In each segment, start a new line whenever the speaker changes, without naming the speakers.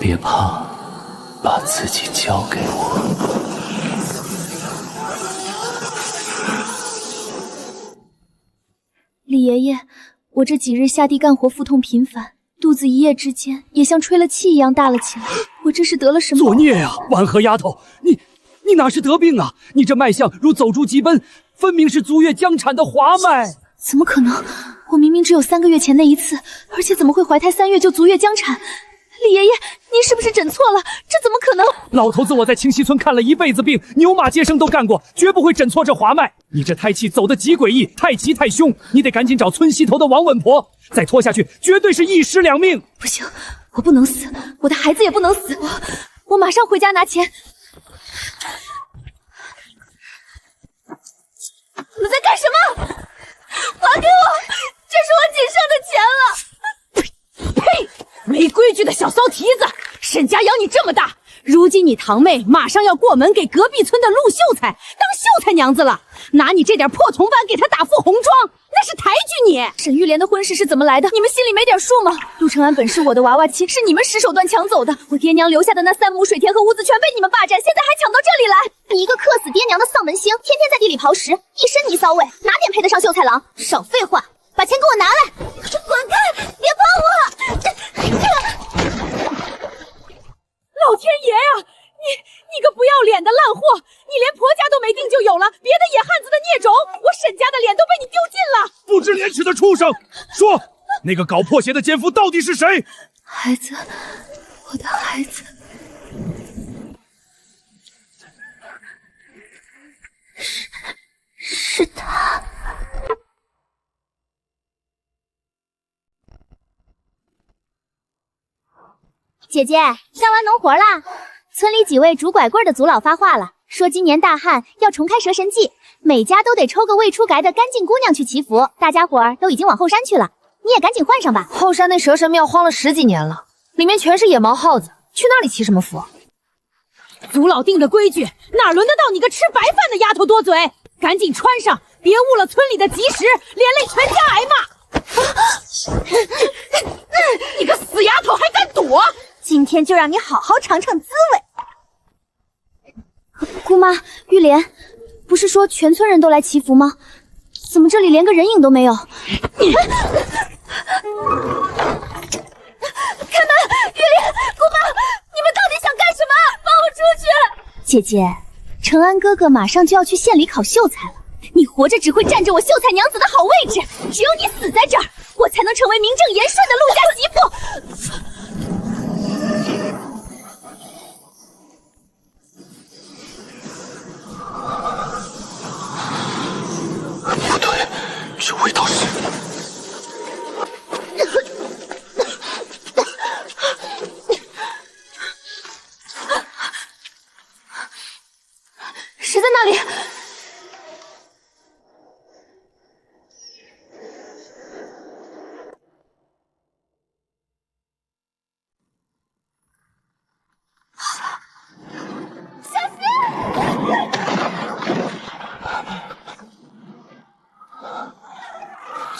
别怕，把自己交给我。
李爷爷，我这几日下地干活腹痛频繁，肚子一夜之间也像吹了气一样大了起来。我这是得了什么？
作孽呀！婉和丫头，你哪是得病啊？你这脉象如走猪急奔，分明是足月将产的滑脉。
怎么可能？我明明只有3个月前那一次，而且怎么会怀胎3月就足月将产？李爷爷，您是不是诊错了？这怎么可能？
老头子，我在清溪村看了一辈子病，牛马接生都干过，绝不会诊错这滑脉。你这胎气走得极诡异，太急太凶，你得赶紧找村西头的王稳婆，再拖下去绝对是一尸2命。
不行，我不能死，我的孩子也不能死，我马上回家拿钱。你们在干什么？还给我！这是我仅剩的钱了。
呸！没规矩的小骚蹄子，沈家养你这么大，如今你堂妹马上要过门给隔壁村的陆秀才当秀才娘子了，拿你这点破铜板给她打副红妆，那是抬举你。
沈玉莲的婚事是怎么来的？你们心里没点数吗？陆承安本是我的娃娃妻，是你们使手段抢走的。我爹娘留下的那3亩水田和屋子全被你们霸占，现在还抢到这里来。
你一个克死爹娘的丧门星，天天在地里刨食，一身泥骚味，哪点配得上秀才郎？少废话，把钱给我拿来！滚开！别碰我！
老天爷呀！你个不要脸的烂货！你连婆家都没定就有了别的野汉子的孽种，我沈家的脸都被你丢尽了！
不知廉耻的畜生！说，那个搞破鞋的奸夫到底是谁？
孩子，我的孩子，是他。
姐姐，干完农活啦。村里几位拄拐棍的族老发话了，说今年大旱要重开蛇神祭，每家都得抽个未出宅的干净姑娘去祈福。大家伙儿都已经往后山去了，你也赶紧换上吧。
后山那蛇神庙荒了10几年了，里面全是野毛耗子，去那里祈什么福？
族老定的规矩，哪轮得到你个吃白饭的丫头多嘴？赶紧穿上，别误了村里的吉时，连累全家挨骂！你个死丫头还敢躲！
今天就让你好好尝尝滋味。
姑妈，玉莲，不是说全村人都来祈福吗？怎么这里连个人影都没有？开门！玉莲，姑妈，你们到底想干什么？放我出去！
姐姐，承安哥哥马上就要去县里考秀才了，你活着只会占着我秀才娘子的好位置，只有你死在这儿，我才能成为名正言顺的陆家媳妇。
不对，这味道是……
谁在那里？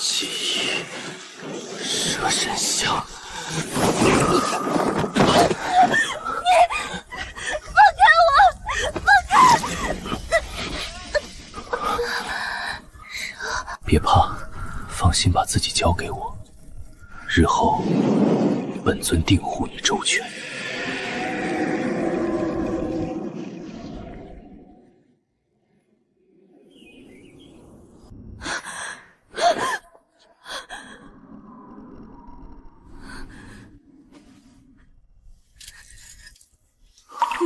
记忆蛇神香。别怕，放心把自己交给我，日后本尊定护你周全。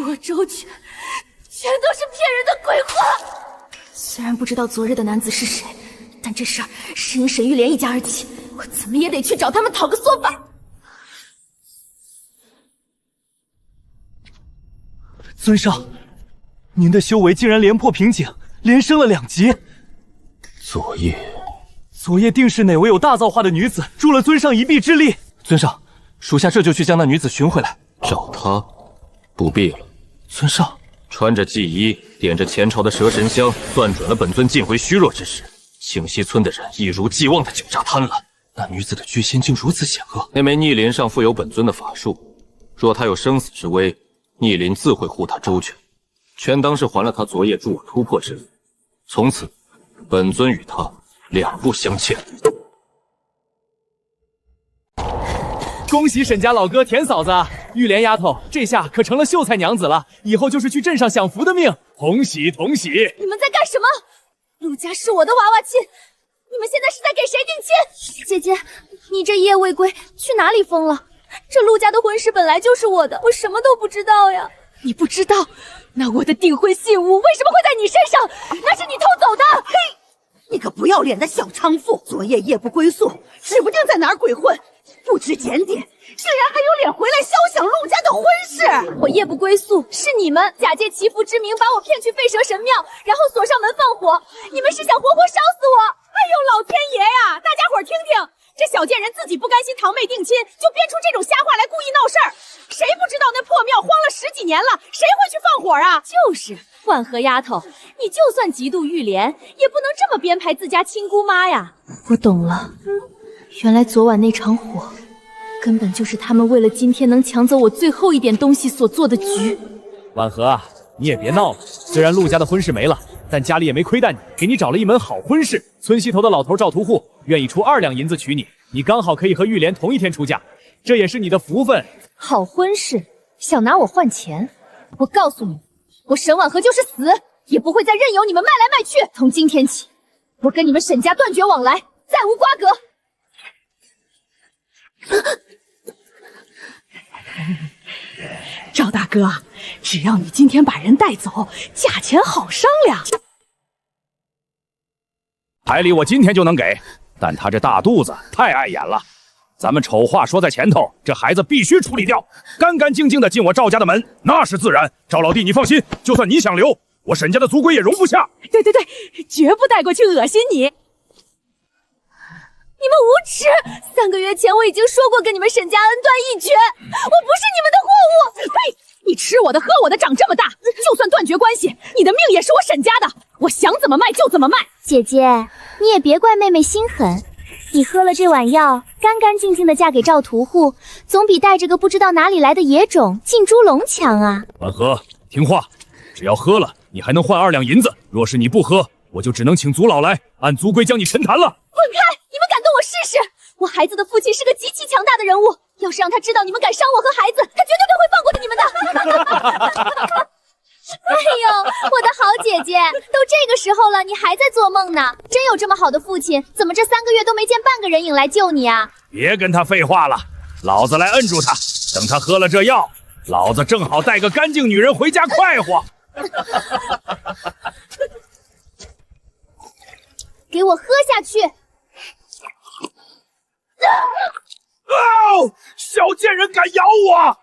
我周全，全都是骗人的鬼话。虽然不知道昨日的男子是谁，但这事儿是因沈玉莲一家而起，我怎么也得去找他们讨个说法。
尊上，您的修为竟然连破瓶颈，连升了2级。昨夜定是哪位有大造化的女子助了尊上一臂之力。尊上，属下这就去将那女子寻回来。
找她不必了。
尊上，
穿着祭衣，点着前朝的蛇神香，算准了本尊近回虚弱之时。庆溪村的人一如既往的狡诈贪婪，那女子的居心竟如此险恶。那枚逆鳞上附有本尊的法术，
若他有生死之危，逆鳞自会护他周全，全当是还了他昨夜助我突破之恩。从此，本尊与他两不相欠。
恭喜沈家老哥、田嫂子，玉莲丫头这下可成了秀才娘子了，以后就是去镇上享福的命，同喜同喜！
你们在干什么？陆家是我的娃娃亲，你们现在是在给谁定亲？姐姐，你这一夜未归，去哪里疯了？这陆家的婚事本来就是我的，我什么都不知道呀。
你不知道？那我的订婚信物为什么会在你身上？那是你偷走的！
嘿，你个不要脸的小娼妇，昨夜夜不归宿，指不定在哪儿鬼混，不知检点，竟然还有脸回来肖想陆家的婚事！
我夜不归宿，是你们假借祈福之名把我骗去废蛇神庙，然后锁上门放火，你们是想活活烧死我！
哎呦，老天爷呀！大家伙儿听听，这小贱人自己不甘心堂妹定亲，就编出这种瞎话来故意闹事儿。谁不知道那破庙荒了10几年了，谁会去放火啊？
就是万和丫头，你就算嫉妒玉莲，也不能这么编排自家亲姑妈呀！我懂了，原来昨晚那场火，根本就是他们为了今天能抢走我最后一点东西所做的局。
婉和啊，你也别闹了，虽然陆家的婚事没了，但家里也没亏待你，给你找了一门好婚事。村西头的老头赵屠户愿意出2两银子娶你，你刚好可以和玉莲同一天出嫁，这也是你的福分。
好婚事，想拿我换钱？我告诉你，我沈婉和就是死，也不会再任由你们卖来卖去。从今天起，我跟你们沈家断绝往来，再无瓜葛。
赵大哥，只要你今天把人带走，价钱好商量。
彩礼我今天就能给，但他这大肚子太碍眼了。咱们丑话说在前头，这孩子必须处理掉，干干净净的进我赵家的门，那是自然。赵老弟，你放心，就算你想留，我沈家的族规也容不下。
对，绝不带过去恶心你。
你们无耻！3个月前我已经说过跟你们沈家恩断义绝，我不是你们的货物。
呸！你吃我的喝我的，长这么大，就算断绝关系，你的命也是我沈家的，我想怎么卖就怎么卖。
姐姐，你也别怪妹妹心狠，你喝了这碗药，干干净净的嫁给赵屠户，总比带着个不知道哪里来的野种进猪笼强啊。
婉和，听话，只要喝了，你还能换2两银子。若是你不喝，我就只能请族老来按族规将你沉坛了。
滚开！你们敢动我试试？我孩子的父亲是个极其强大的人物，要是让他知道你们敢伤我和孩子，他绝对不会放过你们的。哎呦，我的好姐姐，都这个时候了，你还在做梦呢？真有这么好的父亲，怎么这3个月都没见半个人影来救你啊？
别跟他废话了，老子来摁住他，等他喝了这药，老子正好带个干净女人回家快活。
给我喝下去！
哦，小贱人敢咬我！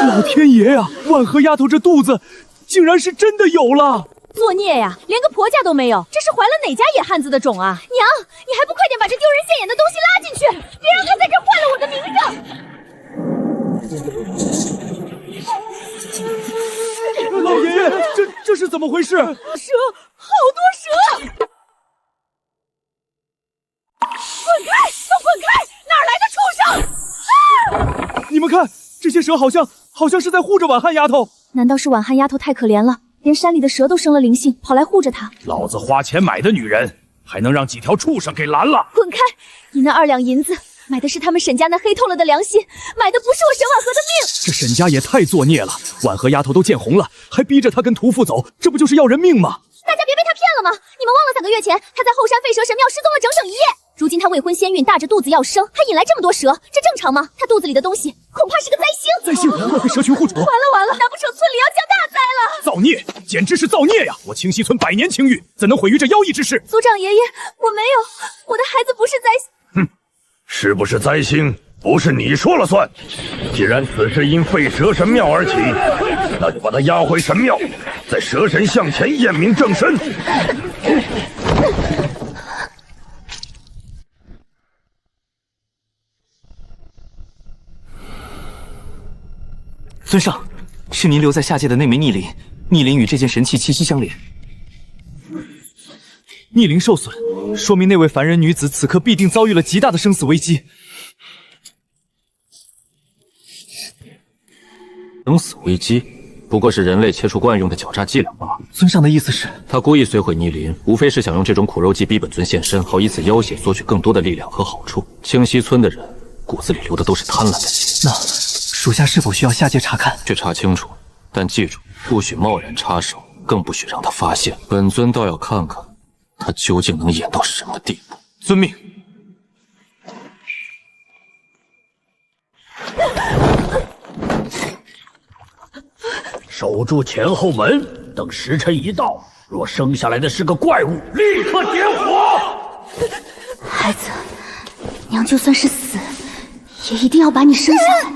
老天爷呀！万和丫头这肚子，竟然是真的有了！
作孽呀，连个婆家都没有，这是怀了哪家野汉子的种啊！
娘，你还不快点把这丢人现眼的东西拉进去，别让他在这坏了我的名
声！老爷爷，这是怎么回事？
蛇，好多蛇！滚开，都滚开！哪儿来的畜生！
你们看，这些蛇好像是在护着婉汉丫头。
难道是婉汉丫头太可怜了，连山里的蛇都生了灵性，跑来护着她？
老子花钱买的女人，还能让几条畜生给拦了？
滚开！你那2两银子买的是他们沈家那黑透了的良心，买的不是我沈婉和的命。
这沈家也太作孽了，婉和丫头都见红了，还逼着她跟屠夫走，这不就是要人命吗？
大家别被他骗了吗？你们忘了3个月前他在后山废蛇神庙失踪了整整1夜，如今他未婚先孕，大着肚子要生，还引来这么多蛇，这正常吗？他肚子里的东西恐怕是个灾星。
灾星快被蛇群护主！
完了，难不成村里要降大灾了？
造孽，简直是造孽呀！我清溪村100年清誉，怎能毁于这妖异之事？
族长爷爷，我没有，我的孩子不是灾星。
哼，是不是灾星？不是你说了算。既然此事因废蛇神庙而起，那就把他押回神庙，在蛇神像前验明正身。
尊上，是您留在下界的那枚逆鳞，逆鳞与这件神器息息相连。逆鳞受损，说明那位凡人女子此刻必定遭遇了极大的生死危机。
生死危机，不过是人类切除惯用的狡诈伎俩罢了。
尊上的意思是，
他故意摧毁逆鳞，无非是想用这种苦肉计逼本尊现身，好以此要挟索取更多的力量和好处。清溪村的人骨子里流的都是贪婪的血。
那属下是否需要下界查看？
去查清楚，但记住，不许贸然插手，更不许让他发现。本尊倒要看看他究竟能演到什么地步。
遵命。
守住前后门，等时辰一到，若生下来的是个怪物，立刻点火。
孩子，娘就算是死，也一定要把你生下来。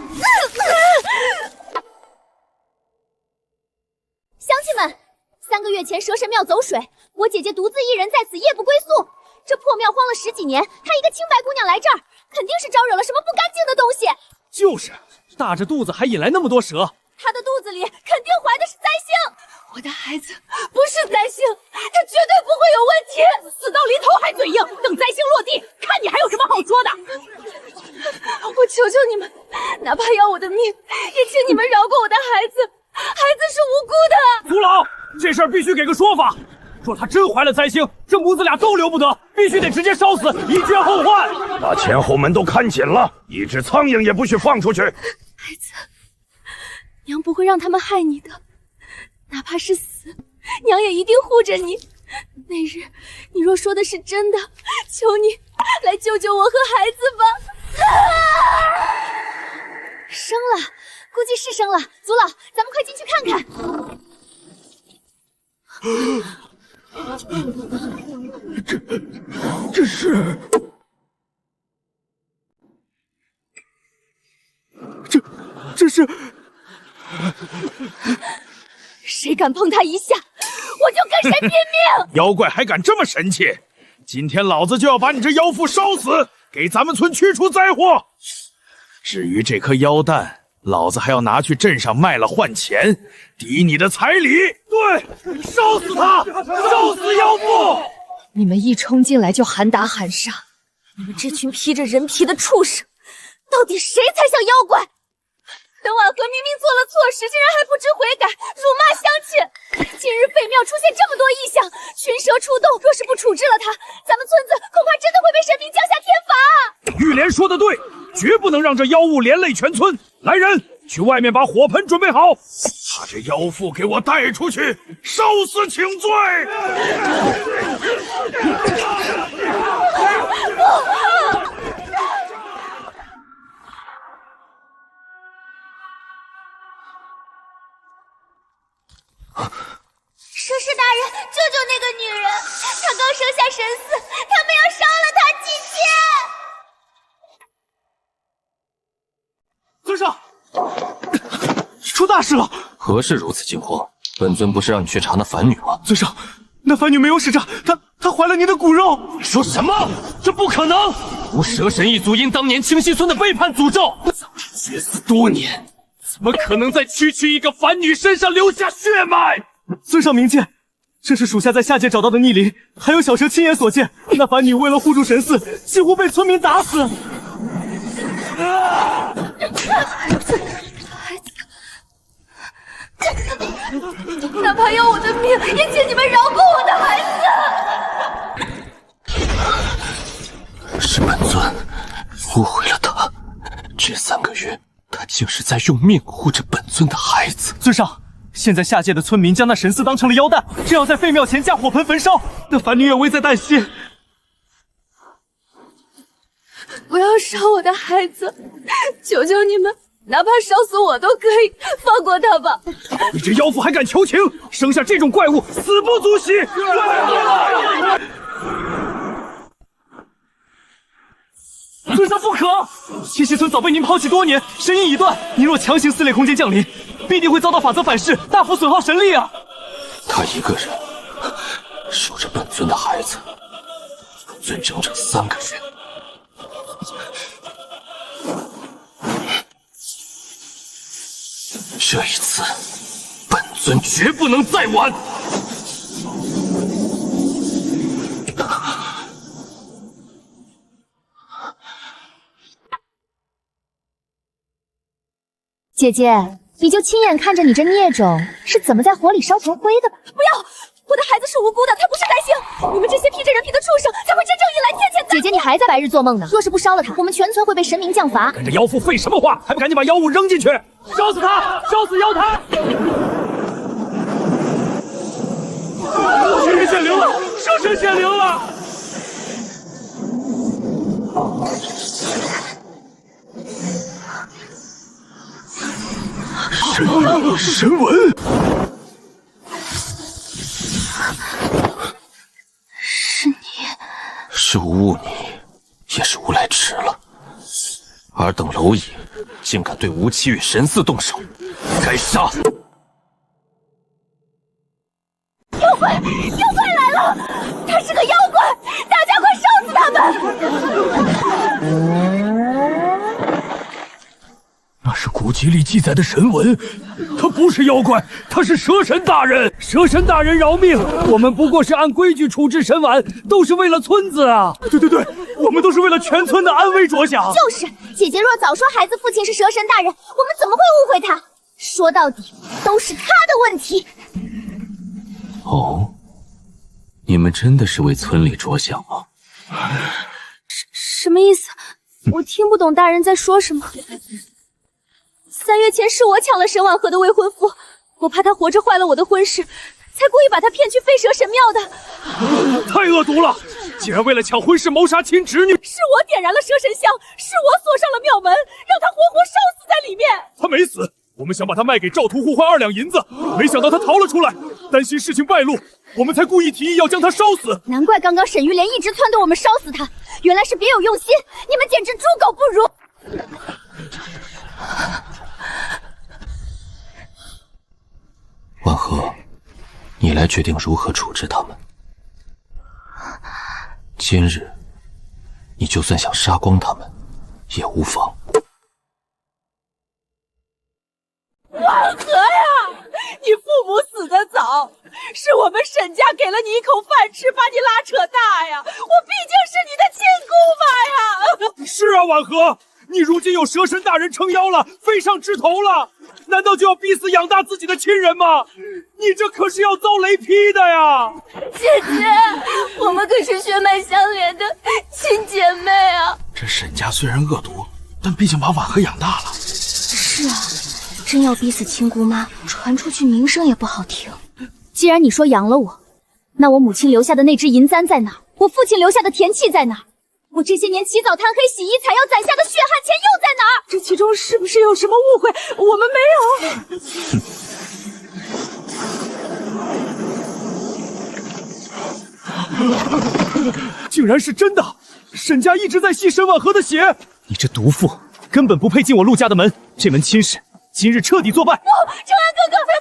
乡亲们，3个月前蛇神庙走水，我姐姐独自一人在此夜不归宿。这破庙荒了10几年，她一个清白姑娘来这儿，肯定是招惹了什么不干净的东西。
就是，大着肚子还引来那么多蛇。
她的肚子里肯定怀的是灾星。
我的孩子不是灾星，他绝对不会有问题。死到临头还嘴硬，等灾星落地，看你还有什么好说的。我求求你们，哪怕要我的命，也请你们饶过我的孩子。孩子是无辜的。
族老，这事儿必须给个说法。若她真怀了灾星，这母子俩都留不得，必须得直接烧死，以绝后患。
把前后门都看紧了，一只苍蝇也不许放出去。
孩子，娘不会让他们害你的，哪怕是死，娘也一定护着你。那日你若说的是真的，求你来救救我和孩子吧。
生了，估计是生了。族老，咱们快进去看看。
这是
谁敢碰他一下，我就跟谁拼命！
妖怪还敢这么神气？今天老子就要把你这妖妇烧死，给咱们村驱除灾祸。至于这颗妖蛋，老子还要拿去镇上卖了换钱，抵你的彩礼。对，烧死他，烧死妖妇！
你们一冲进来就喊打喊杀，
你们这群披着人皮的畜生，到底谁才像妖怪？等婉和明明做了错事，竟然还不知悔改，辱骂乡亲。今日废庙出现这么多异象，群蛇出动，若是不处置了他，咱们村子恐怕真的会被神明降下天罚。
玉莲说的对，绝不能让这妖物连累全村。来人，去外面把火盆准备好，把这妖妇给我带出去，烧死请罪。
蛇师大人，救救那个女人！她刚生下神嗣，他们要杀了她几天！
尊上，出大事了！
何事如此惊慌？本尊不是让你去查那凡女吗？
尊上，那凡女没有使诈，她怀了您的骨肉。
说什么？这不可能！吾蛇神一族因当年清溪村的背叛诅咒，早已绝死多年，怎么可能在区区一个凡女身上留下血脉？
尊上明鉴，这是属下在下界找到的逆鳞，还有小蛇亲眼所见。那凡女为了护住神嗣，几乎被村民打死。
哪怕要我的命，也请你们饶过我的孩
子。是本尊误会了他，这3个月他竟是在用命护着本尊的孩子。
尊上，现在下界的村民将那神嗣当成了妖蛋，正要在废庙前架火盆焚烧，那凡女也危在旦夕。
不要烧我的孩子，求求你们，哪怕烧死我都可以，放过他吧！
你这妖妇还敢求情，生下这种怪物，死不足惜！
尊上不可！七溪村早被您抛弃多年，神印已断，您若强行撕裂空间降临，必定会遭到法则反噬，大幅损耗神力啊！
他一个人守着本尊的孩子，本尊整整3个月。这一次，本尊绝不能再晚。
姐姐，你就亲眼看着你这孽种是怎么在火里烧成灰的吧。
不要！我的孩子是无辜的，他不是灾星。你们这些披着人皮的畜生，才会真正引来天谴灾祸。
姐姐，你还在白日做梦呢。若是不烧了他，我们全村会被神明降罚。
跟着妖妇废什么话？还不赶紧把妖物扔进去！烧死他！烧死妖胎！
神神显灵了！圣神显灵了！
神纹，
是你，
是无误你，也是无赖迟了。尔等蝼蚁，竟敢对吴七月神嗣动手，该杀！
妖怪来了！他是个妖怪，大家快烧死他们！
那是古籍里记载的神文，他不是妖怪，他是蛇神大人。蛇神大人饶命，我们不过是按规矩处置神丸，都是为了村子啊！对，我们都是为了全村的安危着想。
就是，姐姐若早说孩子父亲是蛇神大人，我们怎么会误会他？说到底，都是他的问题。
哦，你们真的是为村里着想吗？
什么意思？我听不懂大人在说什么。3月前是我抢了沈婉和的未婚夫，我怕他活着坏了我的婚事，才故意把他骗去飞蛇神庙的。
太恶毒了！竟然为了抢婚事谋杀亲侄女！
是我点燃了蛇神香，是我锁上了庙门，让他活活烧死在里面。
他没死，我们想把他卖给赵屠互换2两银子，没想到他逃了出来，担心事情败露，我们才故意提议要将他烧死。
难怪刚刚沈玉莲一直撺掇我们烧死他，原来是别有用心，你们简直猪狗不如。
婉和，你来决定如何处置他们。今日，你就算想杀光他们，也无妨。
婉和呀，你父母死得早，是我们沈家给了你一口饭吃，把你拉扯大呀。我毕竟是你的亲姑妈呀。
是啊，婉和，你如今有蛇神大人撑腰了，飞上枝头了，难道就要逼死养大自己的亲人吗？你这可是要遭雷劈的呀！
姐姐，我们可是血脉相连的亲姐妹啊！
这沈家虽然恶毒，但毕竟把婉和养大了。
是啊，真要逼死亲姑妈，传出去名声也不好听。
既然你说养了我，那我母亲留下的那只银簪在哪儿？我父亲留下的田契在哪儿？我这些年起早贪黑洗衣采药攒下的血汗钱又在哪儿？
这其中是不是有什么误会？我们没有。
竟然是真的！沈家一直在吸沈婉和的血，你这毒妇根本不配进我陆家的门。这门亲事今日彻底作败。
不，程安哥哥，不要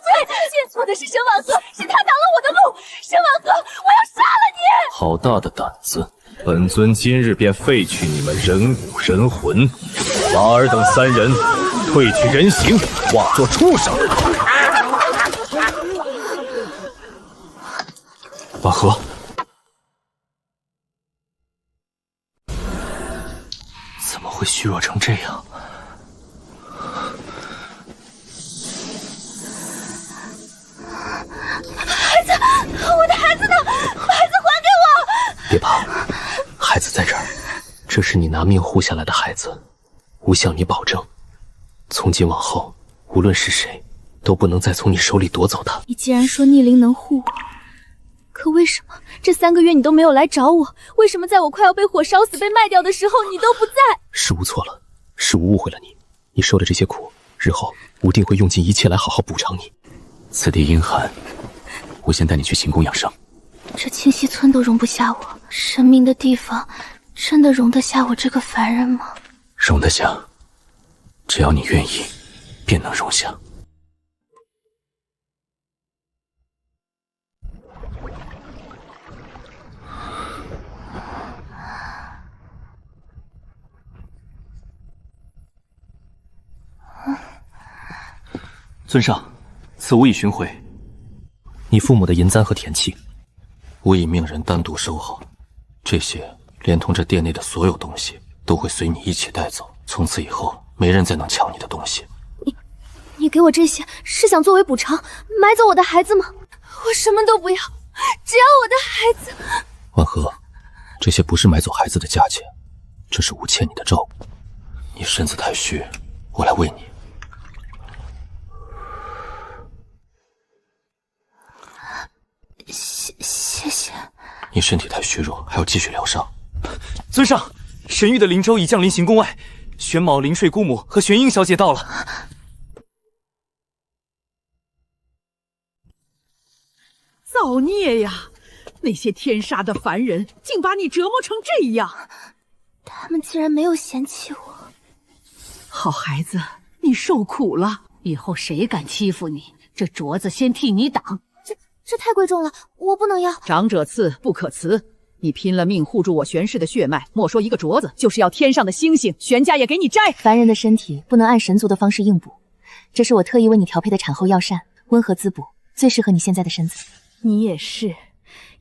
进！错的是沈婉和，是他挡了我的路。沈婉和，我要杀了你！
好大的胆子！本尊今日便废去你们人骨人魂，把尔等3人褪去人形，化作畜生。婉和，怎么会虚弱成这样？
孩子，我的孩子呢？把孩子还给我！
别怕，孩子在这儿，这是你拿命护下来的孩子，吾向你保证，从今往后，无论是谁，都不能再从你手里夺走他。
你既然说逆鳞能护我，可为什么这3个月你都没有来找我？为什么在我快要被火烧死、被卖掉的时候，你都不在？
是吾错了，是吾误会了你。你受的这些苦，日后吾定会用尽一切来好好补偿你。此地阴寒，我先带你去行宫养伤。
这清溪村都容不下我，神明的地方真的容得下我这个凡人吗？
容得下，只要你愿意，便能容下。尊上，此物已寻回。你父母的银簪和田契，我已命人单独收好。这些连同这殿内的所有东西，都会随你一起带走。从此以后，没人再能抢你的东西。
你给我这些是想作为补偿，买走我的孩子吗？我什么都不要，只要我的孩子。
婉和，这些不是买走孩子的价钱，这是吾欠你的照顾。你身子太虚，我来喂你。
谢谢。
你身体太虚弱，还要继续疗伤。
尊上，神域的灵舟已降临行宫外，玄卯、灵睡姑母和玄英小姐到了。
造孽呀！那些天杀的凡人竟把你折磨成这样！
他们竟然没有嫌弃我。
好孩子，你受苦了，
以后谁敢欺负你，这镯子先替你挡。
这太贵重了，我不能要。
长者赐，不可辞。你拼了命护住我玄氏的血脉，莫说一个镯子，就是要天上的星星，玄家也给你摘。
凡人的身体不能按神族的方式硬补，这是我特意为你调配的产后药膳，温和滋补，最适合你现在的身子。
你也是，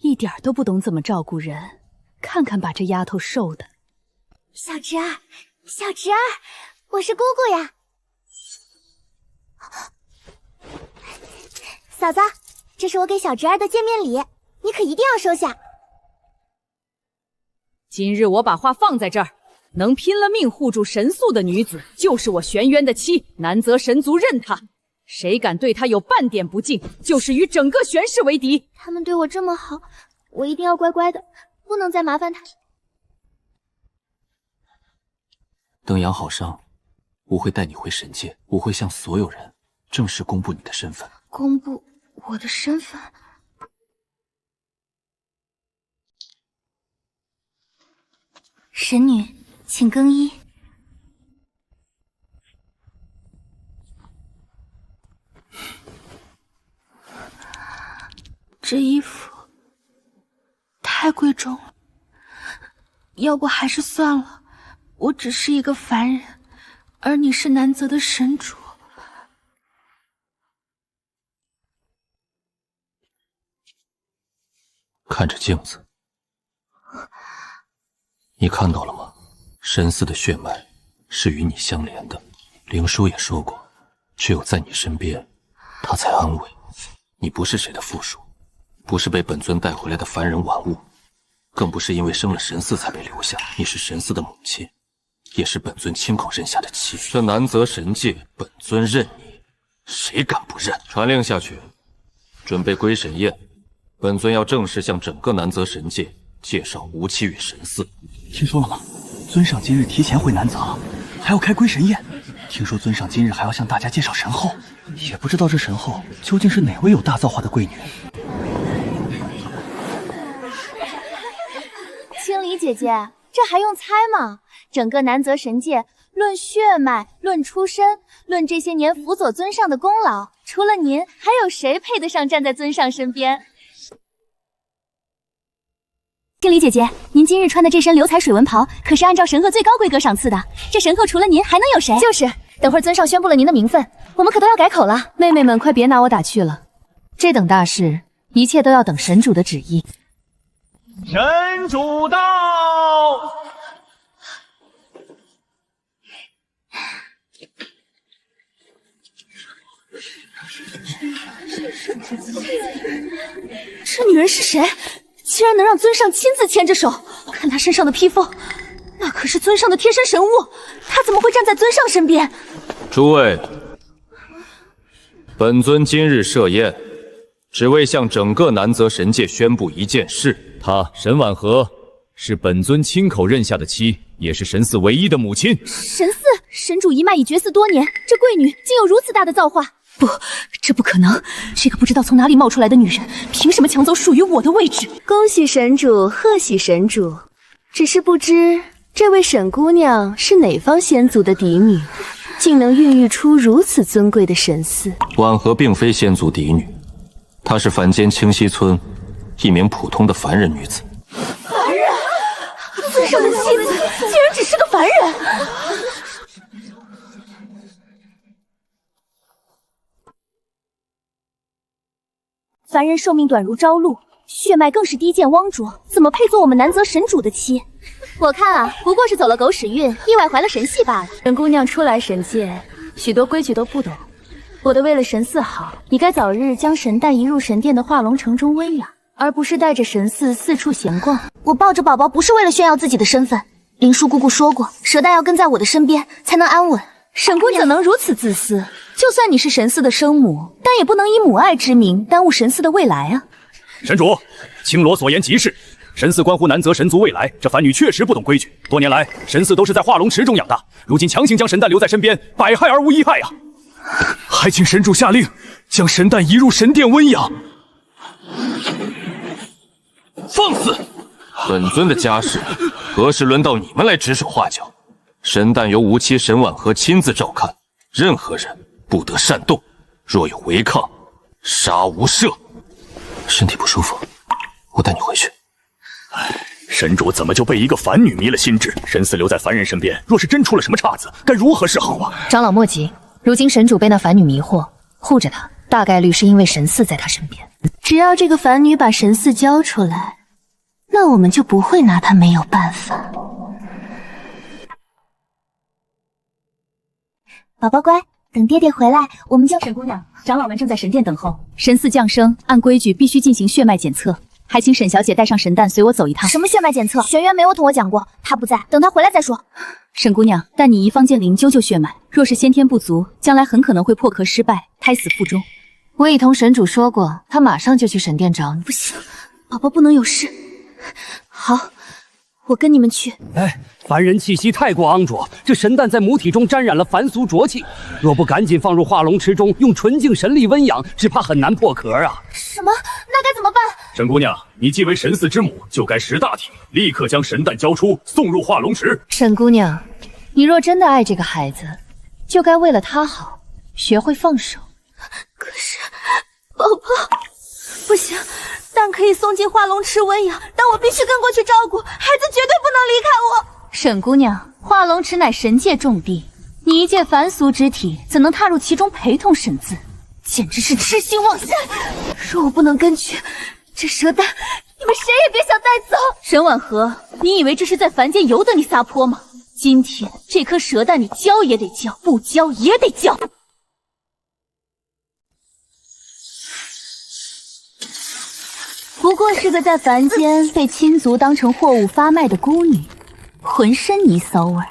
一点都不懂怎么照顾人，看看把这丫头瘦的。
小侄儿，小侄儿，我是姑姑呀。嫂子，这是我给小侄儿的见面礼，你可一定要收下。
今日我把话放在这儿，能拼了命护住神宿的女子，就是我玄渊的妻，南泽神族认她。谁敢对她有半点不敬，就是与整个玄氏为敌。
他们对我这么好，我一定要乖乖的，不能再麻烦他。
等养好伤，我会带你回神界，我会向所有人正式公布你的身份。
公布我的身份？
神女，请更衣。
这衣服太贵重了，要不还是算了。我只是一个凡人，而你是南泽的神主。
看着镜子，你看到了吗？神寺的血脉是与你相连的。灵叔也说过，只有在你身边，他才安慰。你不是谁的附属，不是被本尊带回来的凡人玩物，更不是因为生了神嗣才被留下。你是神嗣的母亲，也是本尊亲口认下的妻。这南泽神界，本尊认你，谁敢不认？传令下去，准备归神宴。本尊要正式向整个南泽神界介绍吴七与神嗣。
听说了吗？尊上今日提前回南泽，还要开归神宴。听说尊上今日还要向大家介绍神后，也不知道这神后究竟是哪位有大造化的贵女。
青离姐姐，这还用猜吗？整个南泽神界，论血脉，论出身，论这些年辅佐尊上的功劳，除了您，还有谁配得上站在尊上身边？青离姐姐，您今日穿的这身流彩水纹袍，可是按照神鹤最高规格赏赐的。这神后除了您，还能有谁？就是，等会儿尊上宣布了您的名分，我们可都要改口了。
妹妹们，快别拿我打趣了，这等大事，一切都要等神主的旨意。
神主到！
这女人是谁？竟然能让尊上亲自牵着手？看她身上的披风，那可是尊上的贴身神物，她怎么会站在尊上身边？
诸位，本尊今日设宴，只为向整个南泽神界宣布一件事：她沈婉和是本尊亲口认下的妻，也是神嗣唯一的母亲。
神嗣，神主一脉已绝嗣多年，这贵女竟有如此大的造化！不，这不可能！这个不知道从哪里冒出来的女人，凭什么抢走属于我的位置？
恭喜神主，贺喜神主！只是不知这位沈姑娘是哪方仙族的嫡女，竟能孕育出如此尊贵的神嗣。
婉和并非仙族嫡女，她是凡间清溪村一名普通的凡人女子。
凡人？尊上的妻子竟然只是个凡人！
凡人寿命短如朝露，血脉更是低贱汪浊，怎么配做我们南泽神主的妻？我看啊，不过是走了狗屎运，意外怀了神系罢了。
本姑娘初来神界，许多规矩都不懂。我的为了神嗣好，你该早日将神蛋移入神殿的化龙城中温养，而不是带着神嗣四处闲逛。
我抱着宝宝不是为了炫耀自己的身份，灵叔姑姑说过，蛇蛋要跟在我的身边才能安稳。
沈姑娘怎能如此自私？就算你是神嗣的生母，但也不能以母爱之名耽误神嗣的未来啊！
神主，青罗所言极是。神嗣关乎南泽神族未来，这凡女确实不懂规矩。多年来，神嗣都是在化龙池中养大，如今强行将神蛋留在身边，百害而无一害呀！
还请神主下令，将神蛋移入神殿温养。
放肆！本尊的家事，何时轮到你们来指手画脚？神蛋由无期沈婉和亲自照看，任何人不得擅动，若有违抗，杀无赦。身体不舒服，我带你回去。
神主怎么就被一个凡女迷了心智？神嗣留在凡人身边，若是真出了什么岔子，该如何是好啊？
长老莫急，如今神主被那凡女迷惑，护着她，大概率是因为神嗣在她身边。
只要这个凡女把神嗣交出来，那我们就不会拿她没有办法。
宝宝乖，等爹爹回来，我们就……
沈姑娘，长老们正在神殿等候。神嗣降生，按规矩必须进行血脉检测，还请沈小姐带上神蛋随我走一趟。
什么血脉检测？玄渊没有同我讲过，他不在，等他回来再说。
沈姑娘，带你移方剑灵灸血脉，若是先天不足，将来很可能会破壳失败，胎死腹中。
我已同神主说过，他马上就去神殿找你。
不行，宝宝不能有事。好，我跟你们去。
哎，凡人气息太过肮浊，这神蛋在母体中沾染了凡俗浊气，若不赶紧放入化龙池中，用纯净神力温养，只怕很难破壳啊！
什么？那该怎么办？
沈姑娘，你既为神嗣之母，就该识大体，立刻将神蛋交出，送入化龙池。
沈姑娘，你若真的爱这个孩子，就该为了他好，学会放手。
可是，宝宝，不行，蛋可以送进化龙池温养，但我必须跟过去照顾，孩子绝对不能离开我。
沈姑娘，化龙池乃神界重地，你一介凡俗之体，怎能踏入其中陪同神嗣？简直是痴心妄想！
若我不能跟去，这蛇蛋你们谁也别想带走。
沈婉和，你以为这是在凡间由得你撒泼吗？今天这颗蛇蛋你交也得交，不交也得交。
不过是个在凡间被亲族当成货物发卖的孤女，浑身泥骚味儿。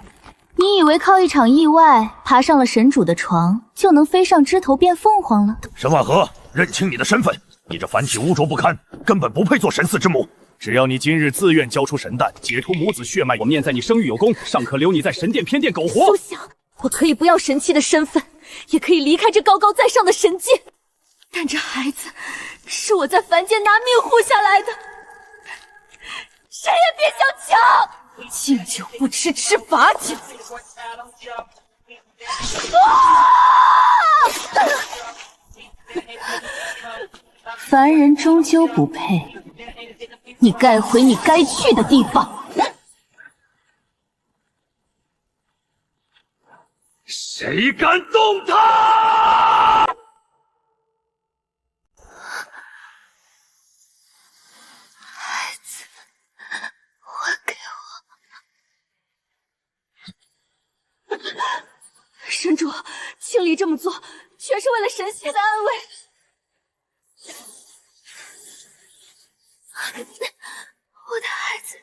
你以为靠一场意外爬上了神主的床，就能飞上枝头变凤凰了？
沈婉和，认清你的身份，你这凡体污浊不堪，根本不配做神嗣之母。
只要你今日自愿交出神蛋，解脱母子血脉，我念在你生育有功，尚可留你在神殿偏殿苟活。
不想，我可以不要神妻的身份，也可以离开这高高在上的神界，但这孩子是我在凡间拿命护下来的，谁也别想抢！
敬酒不吃吃罚酒。
凡人终究不配，你该回你该去的地方。
谁敢动他？
孩子，还给我！神主，青离这么做，全是为了神血的安慰。我的孩子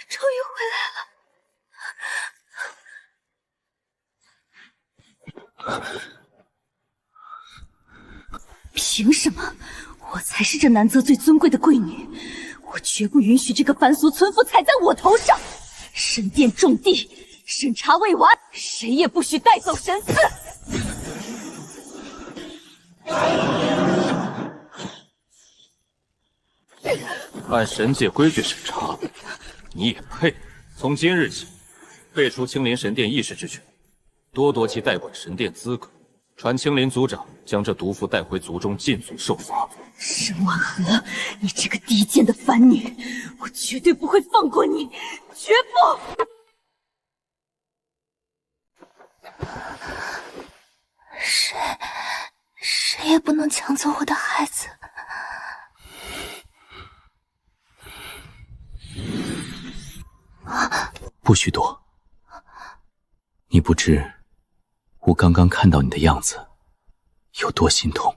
终于回来了。
凭什么？我才是这南泽最尊贵的贵女，我绝不允许这个凡俗村夫踩在我头上。神殿重地，审查未完，谁也不许带走神嗣。
按神界规矩审查，你也配？从今日起，废除青林神殿议事之权，剥夺其代管神殿资格，传青林族长将这毒妇带回族中禁足受罚。
沈婉和，你这个低贱的凡女，我绝对不会放过你，绝不！
谁也不能抢走我的孩子。
不许躲。你不知我刚刚看到你的样子有多心痛。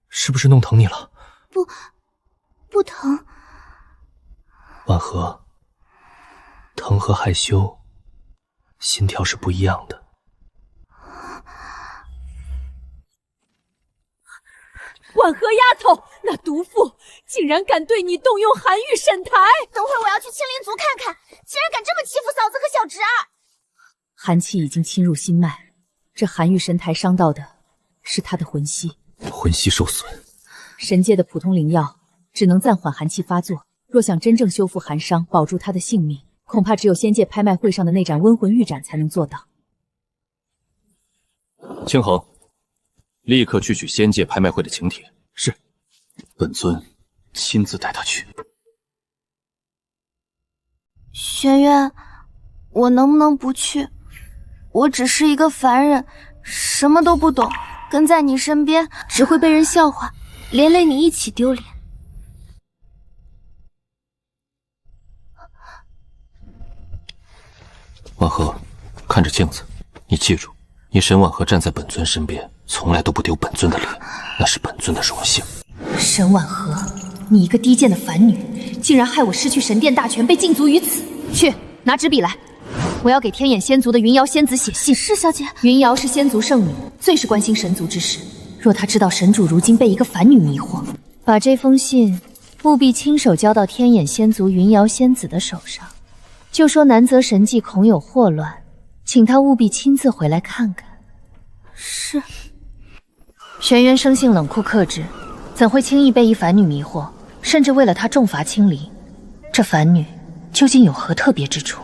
是不是弄疼你了？
不疼。
婉和，疼和害羞，心跳是不一样的。
婉和丫头，那毒妇竟然敢对你动用寒玉神台！
等会儿我要去青灵族看看，竟然敢这么欺负嫂子和小侄儿！
寒气已经侵入心脉，这寒玉神台伤到的是他的魂息，
魂息受损。
神界的普通灵药只能暂缓寒气发作，若想真正修复寒伤，保住他的性命，恐怕只有仙界拍卖会上的那盏温魂玉盏才能做到。
清衡，立刻去取仙界拍卖会的请帖。是，本尊亲自带他去。
玄渊，我能不能不去？我只是一个凡人，什么都不懂，跟在你身边只会被人笑话，连累你一起丢脸。
婉和，看着镜子，你记住，你沈婉和站在本尊身边，从来都不丢本尊的脸，那是本尊的荣幸。
沈婉和，你一个低贱的凡女，竟然害我失去神殿大权，被禁足于此！去，拿纸笔来，我要给天眼仙族的云瑶仙子写信。
是小姐。
云瑶是仙族圣女，最是关心神族之事。若她知道神主如今被一个凡女迷惑，
把这封信务必亲手交到天眼仙族云瑶仙子的手上，就说南泽神迹恐有祸乱，请她务必亲自回来看看。
是。
玄渊生性冷酷克制，怎会轻易被一凡女迷惑？甚至为了她重罚清离。这凡女究竟有何特别之处？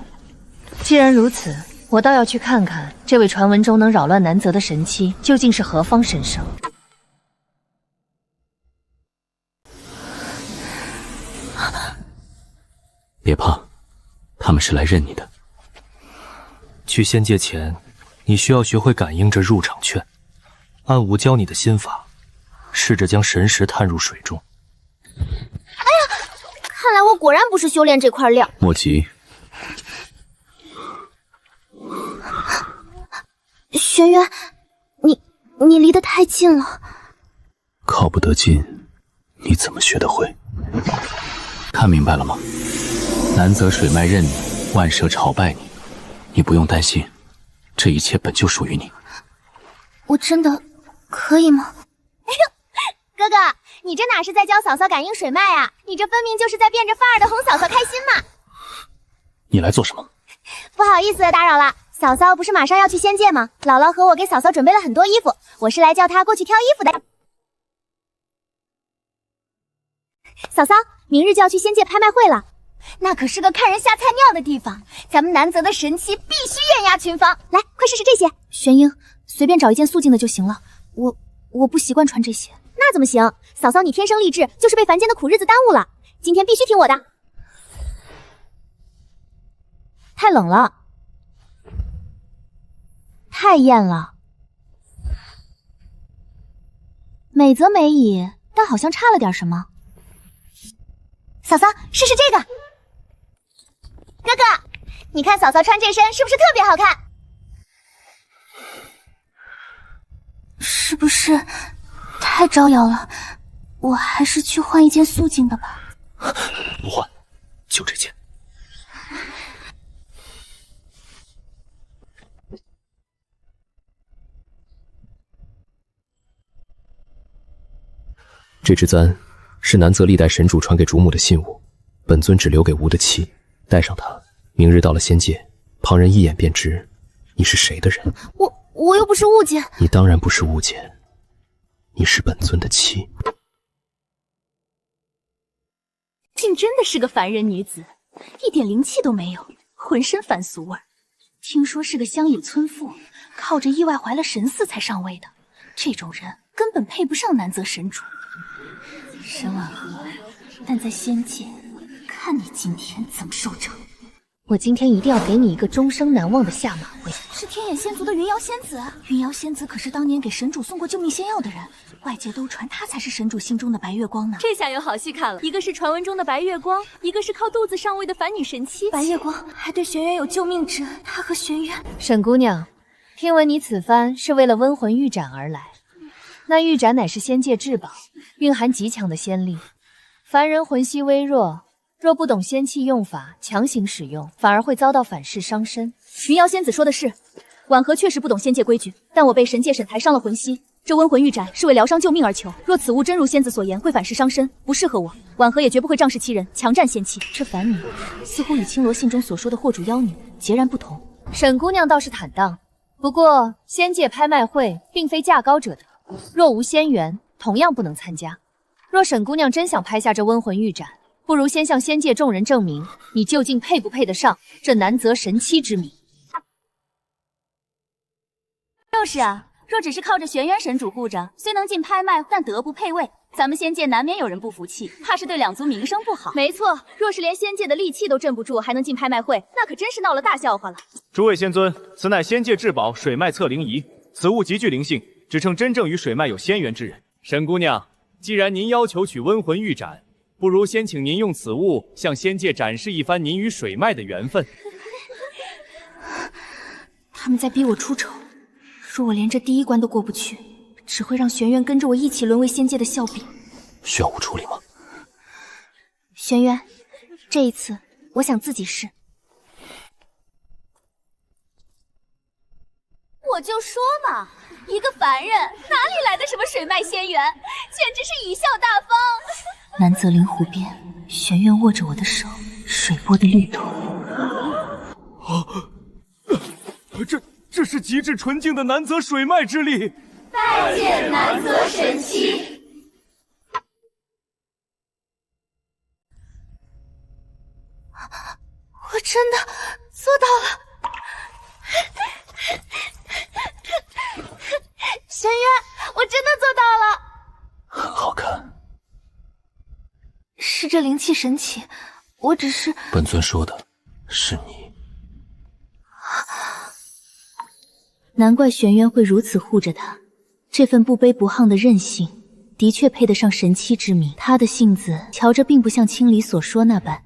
既然如此，我倒要去看看这位传闻中能扰乱南泽的神妻究竟是何方神圣。
别怕，他们是来认你的。去仙界前，你需要学会感应这入场券。暗无教你的心法，试着将神识探入水中。
哎呀，看来我果然不是修炼这块料。
莫急。
玄渊，你离得太近了。
靠不得近，你怎么学得会？看明白了吗？南泽水脉认你，万蛇朝拜你，你不用担心，这一切本就属于你。
我真的可以吗？
哎呦，哥哥，你这哪是在教嫂嫂感应水脉啊？你这分明就是在变着法儿的哄嫂嫂开心嘛！
你来做什么？
不好意思打扰了，嫂嫂不是马上要去仙界吗？姥姥和我给嫂嫂准备了很多衣服，我是来叫她过去挑衣服的。嫂嫂，明日就要去仙界拍卖会了，那可是个看人下菜庙的地方，咱们南泽的神器必须艳压群芳。来，快试试这些。
玄英，随便找一件素净的就行了，我不习惯穿这些。
那怎么行？嫂嫂你天生丽质，就是被凡间的苦日子耽误了，今天必须听我的。
太冷了，太艳了，美则美矣，但好像差了点什么。
嫂嫂，试试这个。哥哥，你看嫂嫂穿这身是不是特别好看？
是不是太招摇了？我还是去换一件素净的吧。
不换，就这件。这支簪是南泽历代神主传给主母的信物，本尊只留给吴的妻，带上它，明日到了仙界，旁人一眼便知你是谁的人。
我又不是物件。
你当然不是物件，你是本尊的妻。
竟真的是个凡人女子，一点灵气都没有，浑身凡俗味儿。听说是个乡野村妇，靠着意外怀了神嗣才上位的，这种人根本配不上南泽神主。沈婉和，但在仙界，看你今天怎么收场。
我今天一定要给你一个终生难忘的下马威。
是天眼仙族的云瑶仙子，云瑶仙子可是当年给神主送过救命仙药的人，外界都传她才是神主心中的白月光呢。
这下有好戏看了，一个是传闻中的白月光，一个是靠肚子上位的凡女神妻。
白月光还对玄渊有救命之恩，她和玄渊……
沈姑娘，听闻你此番是为了温魂玉盏而来，那玉盏乃是仙界至宝，蕴含极强的仙力，凡人魂息微弱。若不懂仙器用法，强行使用，反而会遭到反噬伤身。
云瑶仙子说的是，婉和确实不懂仙界规矩，但我被神界审台伤了魂息，这温魂玉盏是为疗伤救命而求。若此物真如仙子所言，会反噬伤身，不适合我，婉和也绝不会仗势欺人，强占仙器。这凡女似乎与青罗信中所说的惑主妖女截然不同。
沈姑娘倒是坦荡，不过仙界拍卖会并非价高者得，若无仙缘，同样不能参加。若沈姑娘真想拍下这温魂玉盏，不如先向仙界众人证明，你究竟配不配得上这难择神妻之名。
就是啊，若只是靠着玄渊神主护着，虽能进拍卖，但德不配位，咱们仙界难免有人不服气，怕是对两族名声不好。没错，若是连仙界的戾气都镇不住，还能进拍卖会，那可真是闹了大笑话了。
诸位仙尊，此乃仙界至宝水脉测灵仪，此物极具灵性，只称真正与水脉有仙缘之人。沈姑娘，既然您要求取温魂玉盏，不如先请您用此物向仙界展示一番您与水脉的缘分。
他们在逼我出丑，若我连这第一关都过不去，只会让玄渊跟着我一起沦为仙界的笑柄。
需要我处理吗？
玄渊，这一次我想自己试。
我就说嘛，一个凡人哪里来的什么水脉仙缘，简直是贻笑大方。
南泽灵湖边，玄渊握着我的手，水波的律动。
这是极致纯净的南泽水脉之力。
拜见南泽神妻。
我真的做到了。玄渊，我真的做到了。
很好看。
是这灵气神奇，我只是……
本尊说的是你。
难怪玄渊会如此护着他，这份不卑不亢的韧性，的确配得上神妻之名。他的性子，瞧着并不像清离所说那般。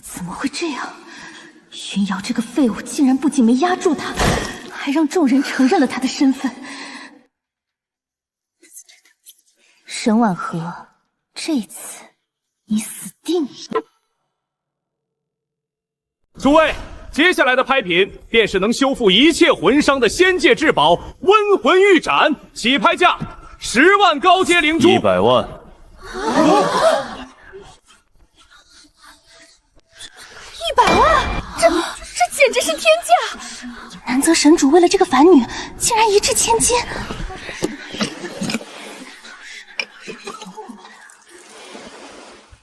怎么会这样？云瑶这个废物，竟然不仅没压住他，还让众人承认了他的身份。沈婉和，这次你死定了！
诸位，接下来的拍品便是能修复一切魂伤的仙界至宝温魂玉盏，起拍价10万高阶灵珠
，100万。
100万，这简直是天价！南泽神主为了这个凡女，竟然一掷千金。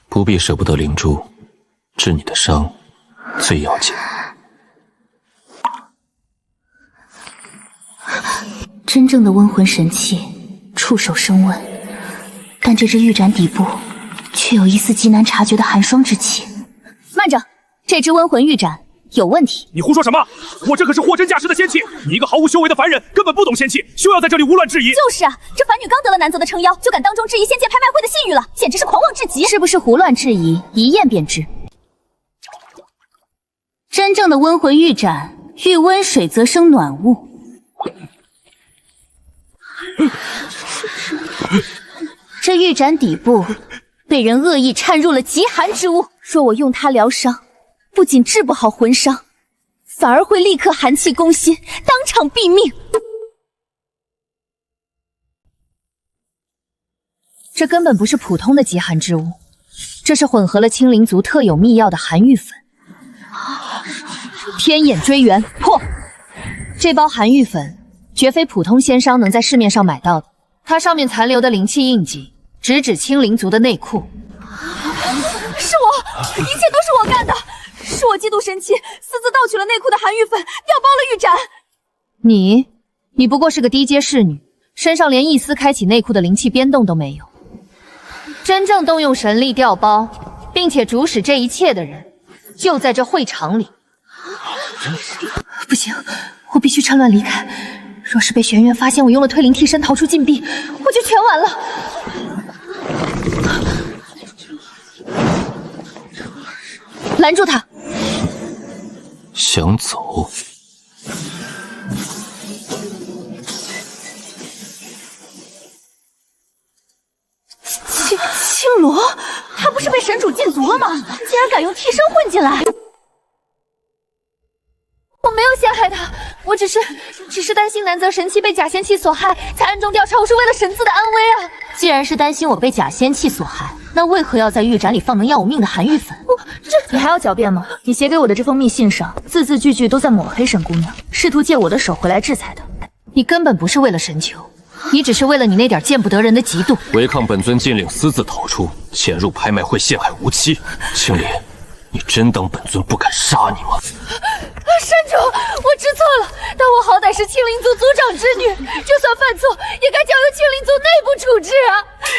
不必舍不得灵珠，治你的伤最要紧。
真正的温魂神器，触手生温，但这只玉盏底部却有一丝极难察觉的寒霜之气。
慢着，这只温魂玉盏有问题。
你胡说什么？我这可是货真价实的仙器，你一个毫无修为的凡人，根本不懂仙器，休要在这里无乱质疑。
就是啊，这凡女刚得了南泽的撑腰，就敢当众质疑仙界拍卖会的信誉了，简直是狂妄至极。
是不是胡乱质疑，一验便知。真正的温魂玉盏，遇温水则生暖雾。这玉盏底部被人恶意掺入了极寒之物，若我用它疗伤，不仅治不好魂伤，反而会立刻寒气攻心，当场毙命。
这根本不是普通的极寒之物，这是混合了青灵族特有秘药的寒玉粉。天眼追源破！这包寒玉粉绝非普通仙商能在市面上买到的，它上面残留的灵气印记直指青灵族的内库。
是我，一切都是我干的，是我嫉妒神器，私自盗取了内库的寒玉粉，调包了玉盏。
你不过是个低阶侍女，身上连一丝开启内库的灵气边动都没有。真正动用神力调包，并且主使这一切的人，就在这会场里。不行，我必须趁乱离开。若是被玄渊发现我用了退灵替身逃出禁闭，我就全完了。拦住他！
想走？
青罗，他不是被神主禁足了吗？竟然敢用替身混进来！我没有陷害他，我只是担心南泽神器被假仙气所害，才暗中调查。我是为了神子的安危啊！
既然是担心我被假仙气所害，那为何要在玉盏里放能要我命的寒玉粉？
你还要狡辩吗？你写给我的这封密信上，字字句句都在抹黑沈姑娘，试图借我的手回来制裁的。
你根本不是为了神球，你只是为了你那点见不得人的嫉妒。
违抗本尊禁令，私自逃出，潜入拍卖会，陷害无妻。青莲，你真当本尊不敢杀你吗？
山主，我知错了，但我好歹是青灵族族长之女，就算犯错，也该交由青灵族内部处置啊！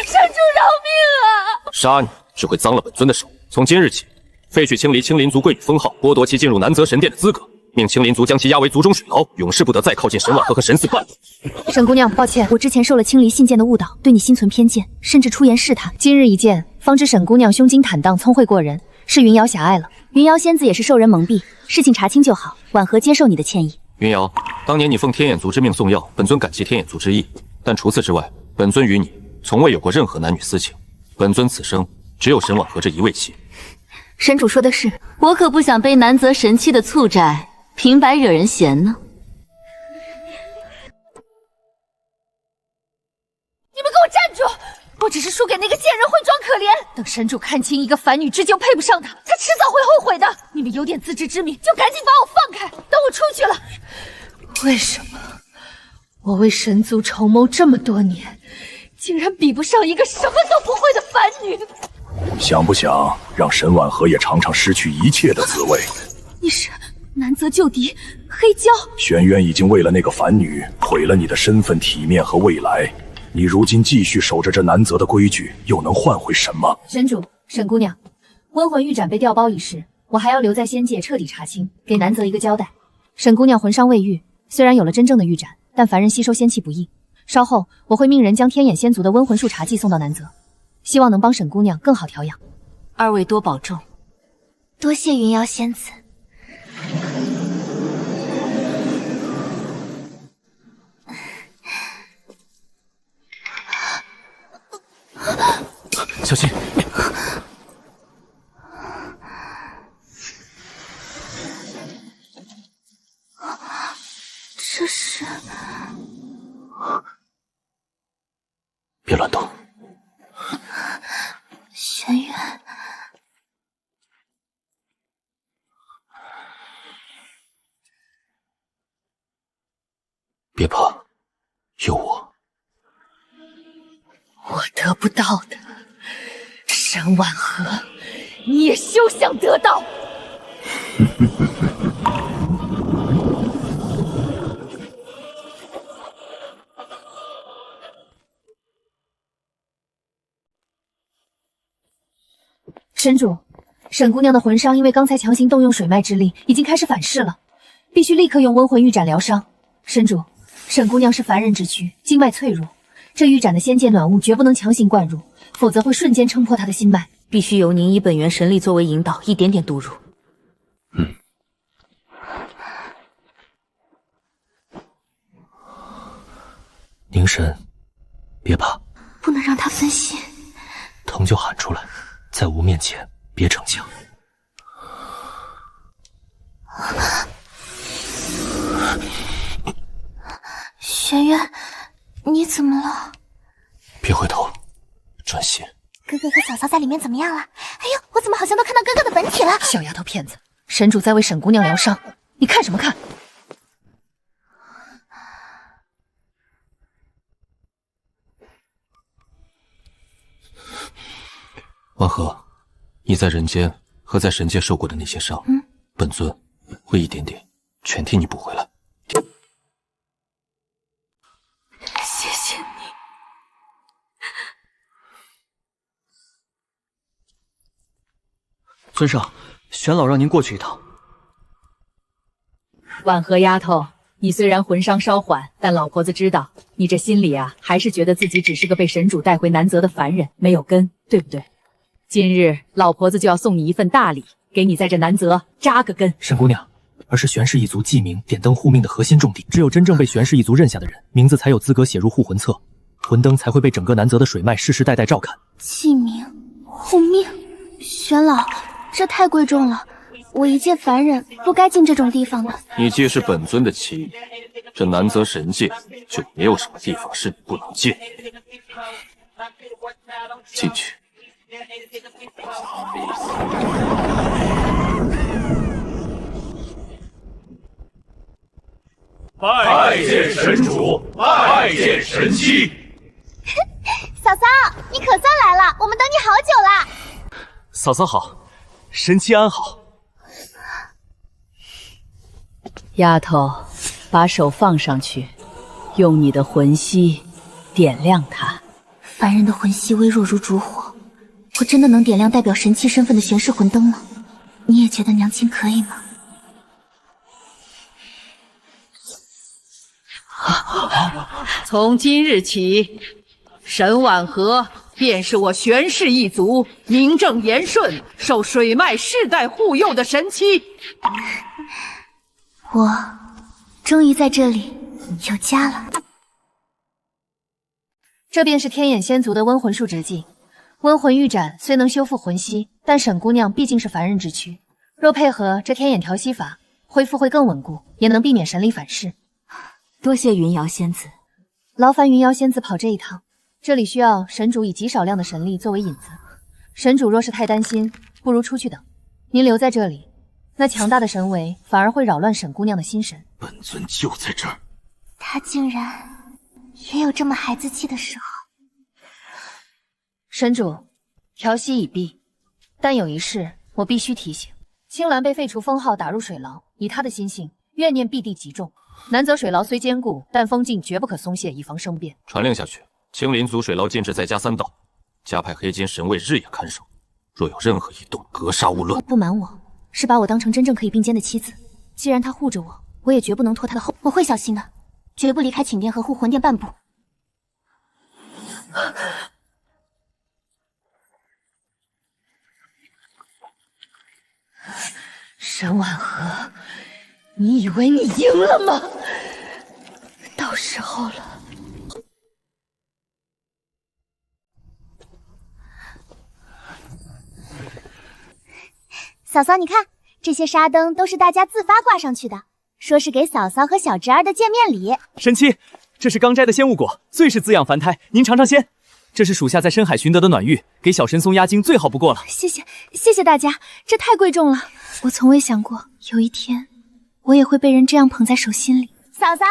山主饶命啊！
杀你只会脏了本尊的手。从今日起，废去青离青灵族贵女封号，剥夺其进入南泽神殿的资格，命青灵族将其押为族中水牢，永世不得再靠近神婉和和神寺半步。
沈姑娘，抱歉，
我之前受了青离信件的误导，对你心存偏见，甚至出言试探。
今日一见，方知沈姑娘胸襟坦荡，聪慧过人，是云瑶狭隘了。
云瑶仙子也是受人蒙蔽，事情查清就好，婉和接受你的歉意。
云瑶，当年你奉天眼族之命送药，本尊感激天眼族之意，但除此之外，本尊与你从未有过任何男女私情。本尊此生只有沈婉和这一位妻。
神主说的是，
我可不想背南泽神器的醋债，平白惹人嫌呢。
你们给我站住！我只是输给那个贱人，会装可怜。
等神主看清一个凡女之久配不上他，
他迟早会后悔的。你们有点自知之明，就赶紧把我放开，等我出去了。
为什么我为神族筹谋这么多年，竟然比不上一个什么都不会的凡女？
想不想让沈婉和也尝尝失去一切的滋味？
你是南泽旧敌黑蛟？
玄渊已经为了那个凡女毁了你的身份、体面和未来。你如今继续守着这南泽的规矩，又能换回什么？
神主，沈姑娘，温魂玉盏被调包一事，我还要留在仙界彻底查清，给南泽一个交代。沈姑娘魂伤未愈，虽然有了真正的玉盏，但凡人吸收仙气不易。稍后我会命人将天眼仙族的温魂术茶剂送到南泽，希望能帮沈姑娘更好调养。
二位多保重。
多谢云瑶仙子。
小心！
这是……
别乱动。
玄渊，
别怕，有我。
我得不到的，沈婉和，你也休想得到！神主，沈姑娘的魂伤因为刚才强行动用水脉之力，已经开始反噬了，必须立刻用温魂玉盏疗伤。神主，沈姑娘是凡人之躯，经脉脆弱。这玉盏的仙界暖物绝不能强行灌入，否则会瞬间撑破他的心脉。
必须由您以本源神力作为引导，一点点渡入。
凝神，别怕，
不能让他分心。
疼就喊出来，在吾面前别逞强。
玄渊，你怎么了？
别回头，专心。
哥哥和嫂嫂在里面怎么样了？哎呦，我怎么好像都看到哥哥的本体了？
小丫头片子，神主在为沈姑娘疗伤，你看什么看？
婉和，你在人间和在神界受过的那些伤，本尊会一点点全替你补回来。
谢谢你。
尊上，玄老让您过去一趟。
婉和丫头，你虽然魂伤稍缓，但老婆子知道你这心里啊，还是觉得自己只是个被神主带回南泽的凡人，没有根，对不对？今日老婆子就要送你一份大礼，给你在这南泽扎个根。
沈姑娘，而是玄氏一族记名、点灯护命的核心重地，只有真正被玄氏一族认下的人，名字才有资格写入护魂册，魂灯才会被整个南泽的水脉世世代代照看。
记名护命，玄老，这太贵重了，我一介凡人不该进这种地方的。
你既是本尊的妻，这南泽神界就没有什么地方是你不能进。进去。
拜见神主，拜见神妻。
嫂嫂，你可算来了，我们等你好久了。
嫂嫂好，神妻安好。
丫头，把手放上去，用你的魂息点亮它。
凡人的魂息微弱如烛火，我真的能点亮代表神器身份的玄氏魂灯吗？你也觉得娘亲可以吗？
从今日起，沈婉和便是我玄氏一族名正言顺、受水脉世代护佑的神妻。
我终于在这里有家了。
这便是天眼仙族的温魂术绝技。温魂玉斩虽能修复魂息，但沈姑娘毕竟是凡人之躯，若配合这天眼调息法，恢复会更稳固，也能避免神力反噬。
多谢云瑶仙子，
劳烦云瑶仙子跑这一趟。这里需要神主以极少量的神力作为引子，神主若是太担心，不如出去等。您留在这里，那强大的神威反而会扰乱沈姑娘的心神。
本尊就在这儿。
他竟然也有这么孩子气的时候。
神主，调息已毕，但有一事我必须提醒：青鸾被废除封号，打入水牢，以他的心性，怨念必定极重。南泽水牢虽坚固，但封禁绝不可松懈，以防生变。
传令下去，青林族水牢禁制再加3道，加派黑金神卫日夜看守，若有任何异动，格杀勿论。
不瞒我，是把我当成真正可以并肩的妻子。既然他护着我，我也绝不能拖他的后。我会小心的，绝不离开寝殿和护魂殿半步。
沈婉和，你以为你赢了吗？到时候了。
嫂嫂，你看，这些纱灯都是大家自发挂上去的，说是给嫂嫂和小侄儿的见面礼。
神妻，这是刚摘的仙雾果，最是滋养凡胎，您尝尝鲜。这是属下在深海寻得的暖玉，给小神松压惊最好不过了。
谢谢大家，这太贵重了。我从未想过有一天，我也会被人这样捧在手心里。嫂嫂，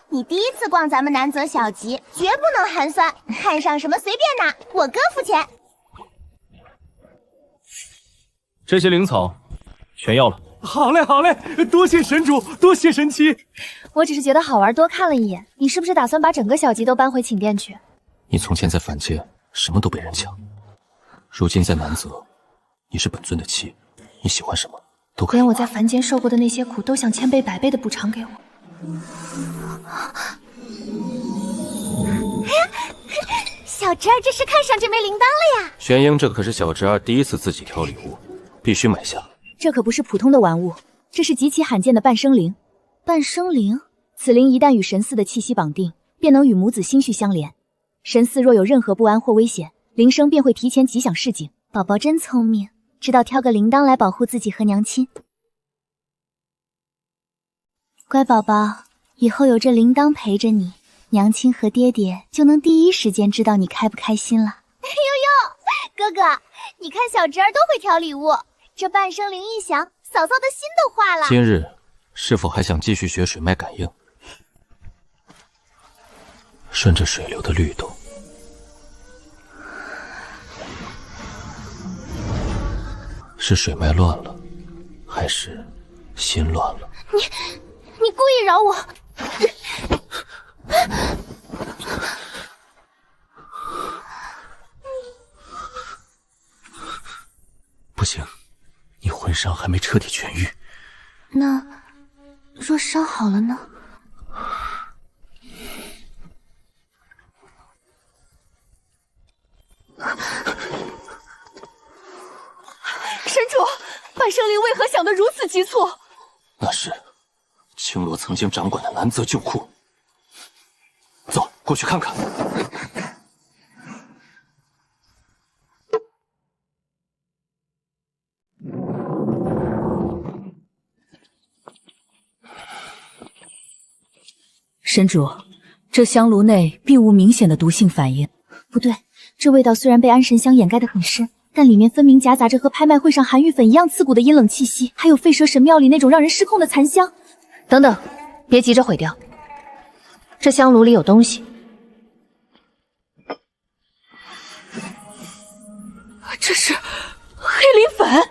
你第一次逛咱们南泽小集，绝不能寒酸，看上什么随便拿，我哥付钱。
这些灵草全要了。
好嘞，好嘞，多谢神主，多谢神妻。
我只是觉得好玩，多看了一眼。你是不是打算把整个小集都搬回寝殿去？
你从前在凡间什么都被人抢，如今在南泽，你是本尊的妻，你喜欢什么都可以。
连我在凡间受过的那些苦，都想千倍百倍的补偿给我。小侄儿这是看上这枚铃铛了呀！
玄英，这可是小侄儿第一次自己挑礼物，必须买下。
这可不是普通的玩物，这是极其罕见的半生灵。
半生灵，
此灵一旦与神嗣的气息绑定，便能与母子心绪相连。神嗣若有任何不安或危险，铃声便会提前急响示警。
宝宝真聪明，知道挑个铃铛来保护自己和娘亲。乖宝宝，以后有这铃铛陪着你，娘亲和爹爹就能第一时间知道你开不开心了。哎呦呦，哥哥，你看小侄儿都会挑礼物，这半生灵一响，嫂嫂的心都化了。
今日是否还想继续学水脉感应？顺着水流的律动，是水脉乱了，还是心乱了？
你故意扰我！
不行，你魂伤还没彻底痊愈。
那若伤好了呢？
神主，半生灵为何想得如此急促？
那是青罗曾经掌管的南泽旧库。走，过去看看。
神主，这香炉内并无明显的毒性反应。
不对，这味道虽然被安神香掩盖得很深，但里面分明夹杂着和拍卖会上寒玉粉一样刺骨的阴冷气息，还有废蛇神庙里那种让人失控的残香。
等等，别急着毁掉，这香炉里有东西。
这是黑磷粉。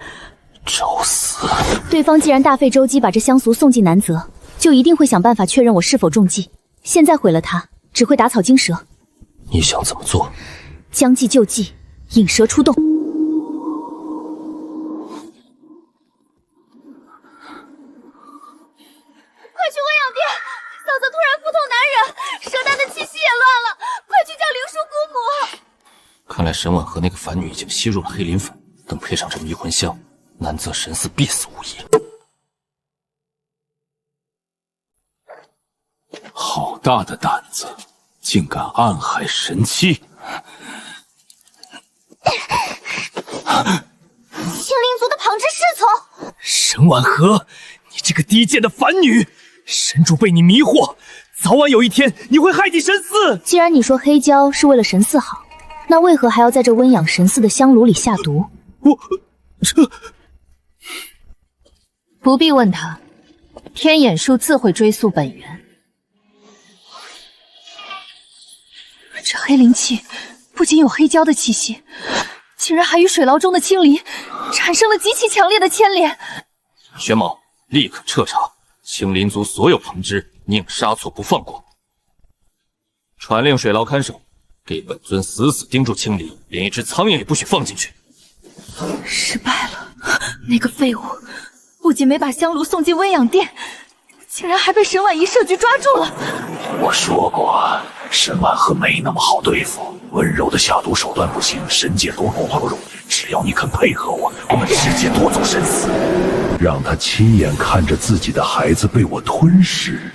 找死！
对方既然大费周机把这香俗送进南泽，就一定会想办法确认我是否中计。现在毁了它，只会打草惊蛇。
你想怎么做？
将计就计，引蛇出洞。快去温养殿！嫂子突然腹痛难忍，蛇丹的气息也乱了，快去叫灵叔姑母。
看来沈婉和那个凡女已经吸入了黑磷粉，等配上这迷魂香，南泽神寺必死无疑。
好大的胆子，竟敢暗害神妻！
青灵族的旁支侍从，
沈婉和，你这个低贱的凡女！神主被你迷惑，早晚有一天你会害进神寺。
既然你说黑椒是为了神寺好，那为何还要在这温养神寺的香炉里下毒？
这
不必问他，天眼术自会追溯本源。
这黑灵气不仅有黑椒的气息，竟然还与水牢中的青离产生了极其强烈的牵连。
玄某立刻彻查青林族所有旁支，宁杀错不放过。传令水牢看守，给本尊死死盯住青离，连一只苍蝇也不许放进去。
失败了，那个废物不仅没把香炉送进温养殿，竟然还被沈婉仪设局抓住了。
我说过，沈婉和没那么好对付，温柔的下毒手段不行，神界多种包容。只要你肯配合我，我们直接夺走神寺，让他亲眼看着自己的孩子被我吞噬，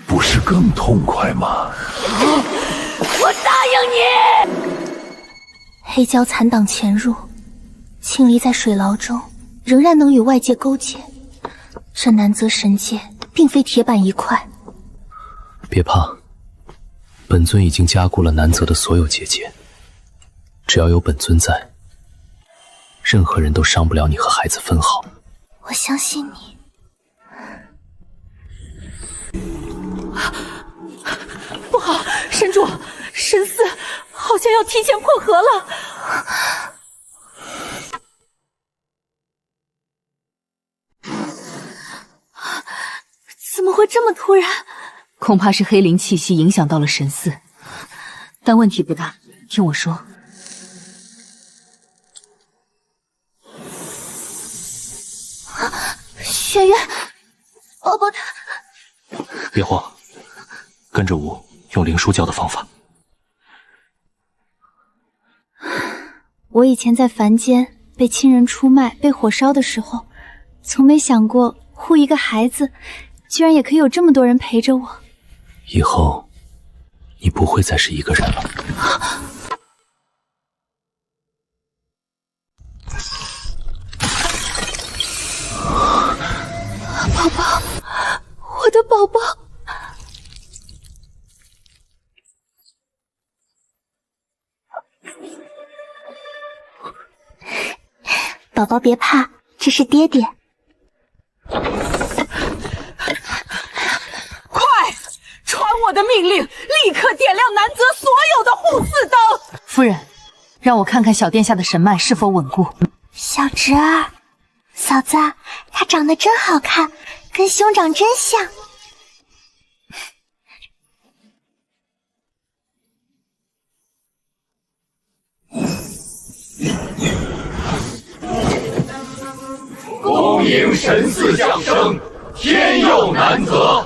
不是更痛快吗？
我答应你。
黑椒残党潜入，青离在水牢中仍然能与外界勾结，这南泽神界并非铁板一块。
别怕，本尊已经加固了南泽的所有结界，只要有本尊在，任何人都伤不了你和孩子分毫。
我相信你。
不好，神主，神寺好像要提前破河了。怎么会这么突然？
恐怕是黑灵气息影响到了神寺，但问题不大。听我说，
轩辕，欧伯他，
别慌，跟着我用灵书教的方法。
我以前在凡间被亲人出卖、被火烧的时候，从没想过护一个孩子，居然也可以有这么多人陪着我。
以后，你不会再是一个人了。
宝宝，我的宝宝。
宝宝别怕，这是爹爹。
快，传我的命令，立刻点亮南泽所有的护寺灯。
夫人，让我看看小殿下的神脉是否稳固。
小侄儿，嫂子，他长得真好看，跟兄长真像。
公
恭迎神嗣降生，天佑难择。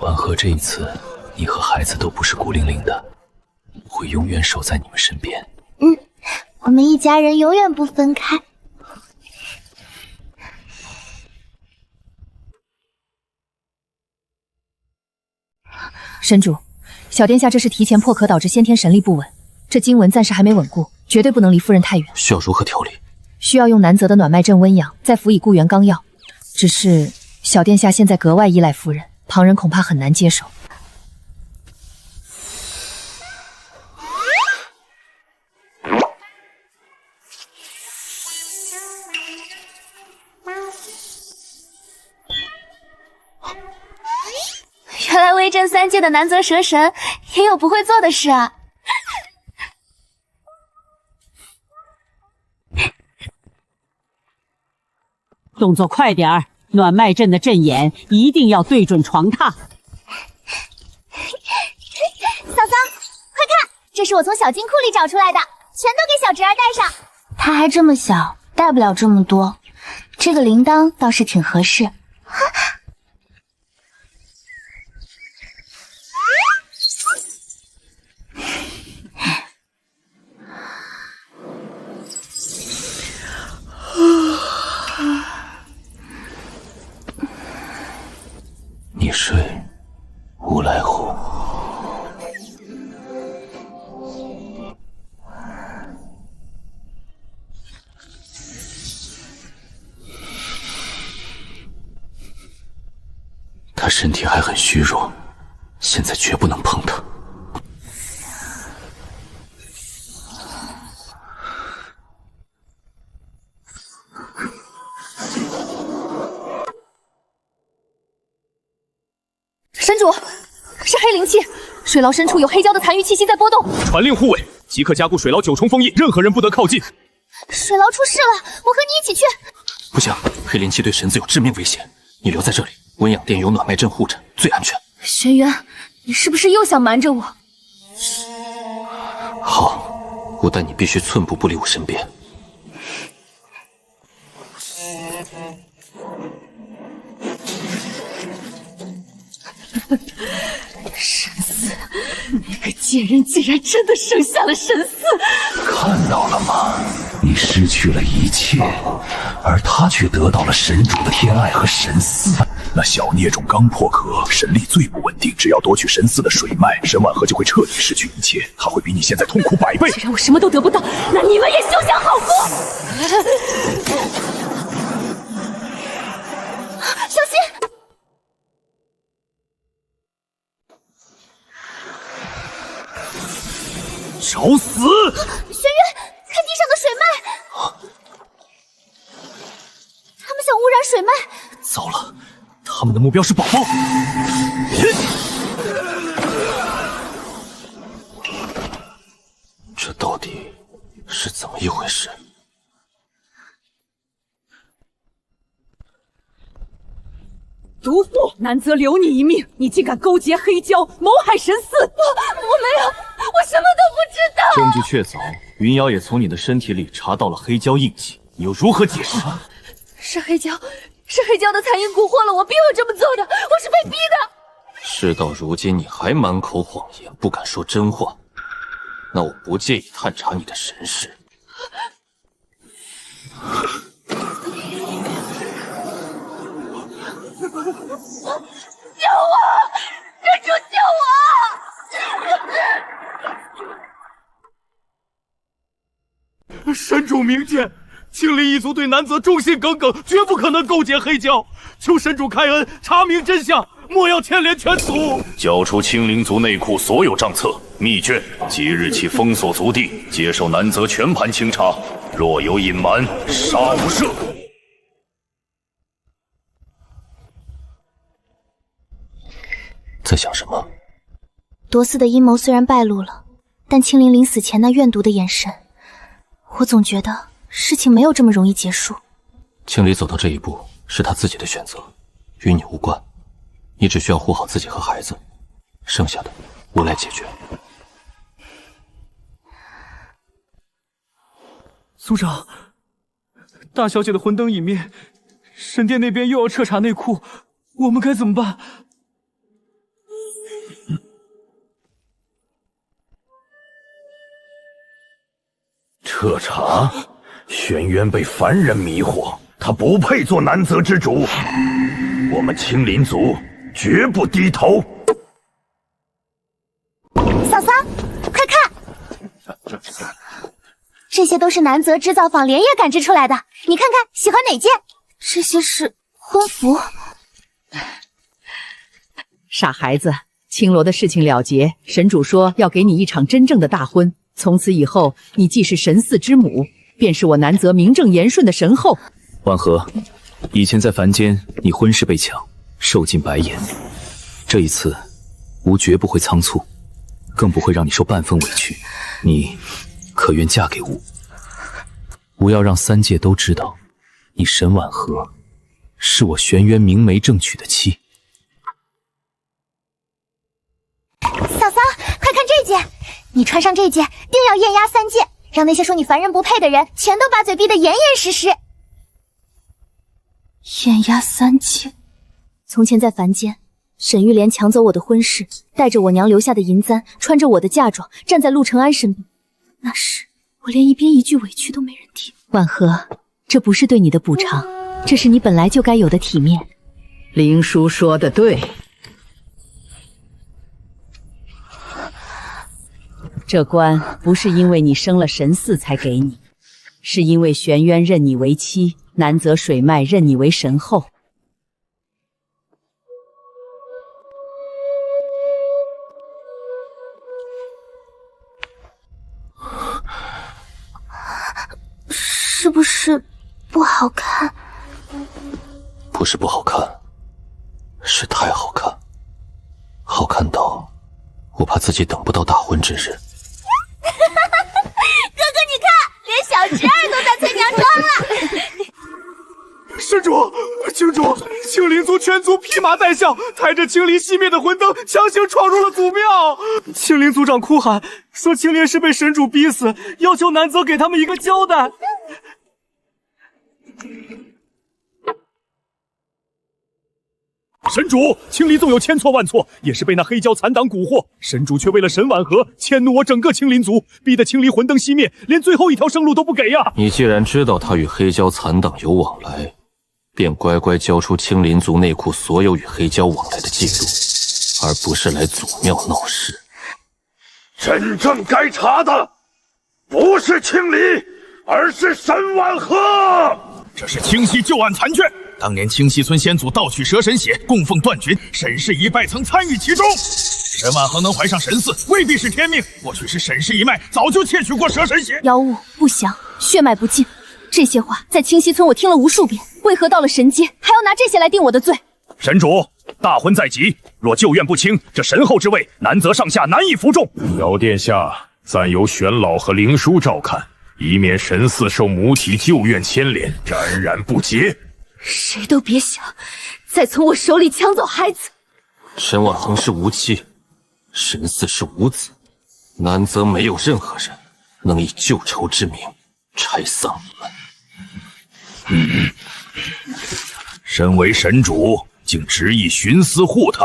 婉和，这一次你和孩子都不是孤零零的，我会永远守在你们身边。
我们一家人永远不分开。
神主，小殿下这是提前破壳，导致先天神力不稳。这经文暂时还没稳固，绝对不能离夫人太远。
需要如何调理？
需要用南泽的暖脉镇温养，再辅以固元纲药。只是小殿下现在格外依赖夫人，旁人恐怕很难接受。
原来威震3界的南泽蛇神也有不会做的事啊！
动作快点儿，暖脉阵的阵眼一定要对准床榻。
嫂嫂，快看，这是我从小金库里找出来的，全都给小侄儿戴上。他还这么小，戴不了这么多。这个铃铛倒是挺合适。
你睡，无来乎。他身体还很虚弱，现在绝不能碰他。
神主，是黑灵气，水牢深处有黑蛟的残余气息在波动。
传令护卫，即刻加固水牢9重封印，任何人不得靠近。
水牢出事了，我和你一起去。
不行，黑灵气对神子有致命危险，你留在这里，温养殿有暖脉阵护着，最安全。
轩辕，你是不是又想瞒着我？
好，但你必须寸步不离我身边。
神嗣，那个贱人竟然真的生下了神嗣！
看到了吗？你失去了一切，而他却得到了神主的天爱和神嗣。那小孽种刚破壳，神力最不稳定，只要夺取神嗣的水脉，神婉和就会彻底失去一切，他会比你现在痛苦100倍。
既然我什么都得不到，那你们也休想好过！
小心！
找死！
轩辕，看地上的水脉，他们想污染水脉。
糟了，他们的目标是宝宝。这到底是怎么一回事？
毒妇，南泽留你一命，你竟敢勾结黑蛟，谋害神嗣！我
没有，我什么都不知道。
证据确凿，云瑶也从你的身体里查到了黑蛟印记，你又如何解释？
是黑蛟的残影蛊惑了我，逼我这么做的，我是被逼的。
事到如今，你还满口谎言，不敢说真话，那我不介意探查你的神识。
救我！神主救
我！神主明鉴，青林一族对南泽忠心耿耿，绝不可能勾结黑蛟。求神主开恩，查明真相，莫要牵连全族。
交出青灵族内库所有账册、密卷，即日起封锁族地，接受南泽全盘清查，若有隐瞒，杀无赦。
在想什么？
夺嗣的阴谋虽然败露了，但青灵临死前那怨毒的眼神，我总觉得事情没有这么容易结束。
青离走到这一步是他自己的选择，与你无关。你只需要护好自己和孩子，剩下的我来解决。
族长，大小姐的魂灯已灭，神殿那边又要彻查内库，我们该怎么办？
彻查？轩辕被凡人迷惑，他不配做南泽之主。我们青林族绝不低头。
嫂嫂，快看，这些都是南泽织造坊连夜赶制出来的，你看看喜欢哪件？这些是婚服。
傻孩子，青罗的事情了结，神主说要给你一场真正的大婚，从此以后，你既是神嗣之母，便是我南泽名正言顺的神后。
婉和，以前在凡间，你婚事被抢，受尽白眼，这一次，吾绝不会仓促，更不会让你受半分委屈。你可愿嫁给吾？吾要让三界都知道，你沈婉和是我玄渊明媒正娶的妻。
嫂嫂，快看这件，你穿上这件，定要艳压三界，让那些说你凡人不配的人，全都把嘴闭得严严实实。
艳压三界。从前在凡间，沈玉莲抢走我的婚事，带着我娘留下的银簪，穿着我的嫁妆，站在陆承安身边。那时我连一边一句委屈都没人听。
婉和，这不是对你的补偿，这是你本来就该有的体面。
灵叔说的对，
这官不是因为你生了神嗣才给你，是因为玄渊认你为妻，南泽水脉认你为神后。
是不是不好看？
不是不好看，是太好看，好看到我怕自己等不到大婚之日。
哥哥，你看，连小侄儿都在催娘妆了。
神主，青主，青灵族全族披麻戴孝，抬着青灵熄灭的魂灯，强行闯入了祖庙。青灵族长哭喊说，青莲是被神主逼死，要求南泽给他们一个交代。神主，青灵纵有千错万错，也是被那黑蛟残党蛊惑。神主却为了沈婉和，迁怒我整个青灵族，逼得青灵魂灯熄灭，连最后一条生路都不给呀！
你既然知道他与黑蛟残党有往来，便乖乖交出青林族内库所有与黑蛟往来的记录，而不是来祖庙闹事。
真正该查的不是青离，而是沈婉和。
这是清溪旧案残卷。当年清溪村先祖盗取蛇神血，供奉断群，沈氏一脉曾参与其中。沈婉和能怀上神嗣，未必是天命，或许是沈氏一脉早就窃取过蛇神血。
妖物不祥，血脉不净，这些话在清溪村我听了无数遍，为何到了神阶还要拿这些来定我的罪？
神主，大婚在即，若旧怨不清，这神后之位，南泽上下难以服众。
姚殿下，暂由玄老和灵叔照看，以免神嗣受母体旧怨牵连，沾染不洁。
谁都别想再从我手里抢走孩子。
沈婉恒是无妻，神嗣是无子，南泽没有任何人能以旧仇之名拆丧你们。
身为神主，竟执意徇私护他，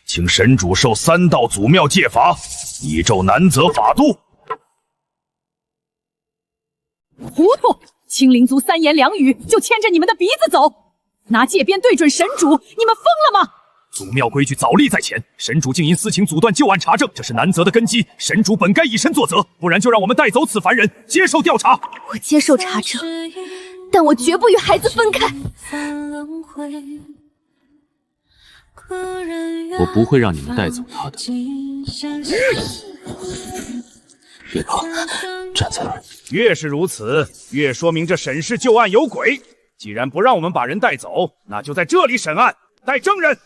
请神主受三道祖庙戒罚，以咒南泽法度。
糊涂！青灵族三言两语就牵着你们的鼻子走，拿戒鞭对准神主，你们疯了吗？
祖庙规矩早立在前，神主竟因私情阻断旧案查证，这是南泽的根基，神主本该以身作则，不然就让我们带走此凡人，接受调查。
我接受查证，但我绝不与孩子分开。
我不会让你们带走他的。
别跑，站在那儿。
越是如此，越说明这沈氏旧案有鬼。既然不让我们把人带走，那就在这里审案，带证人。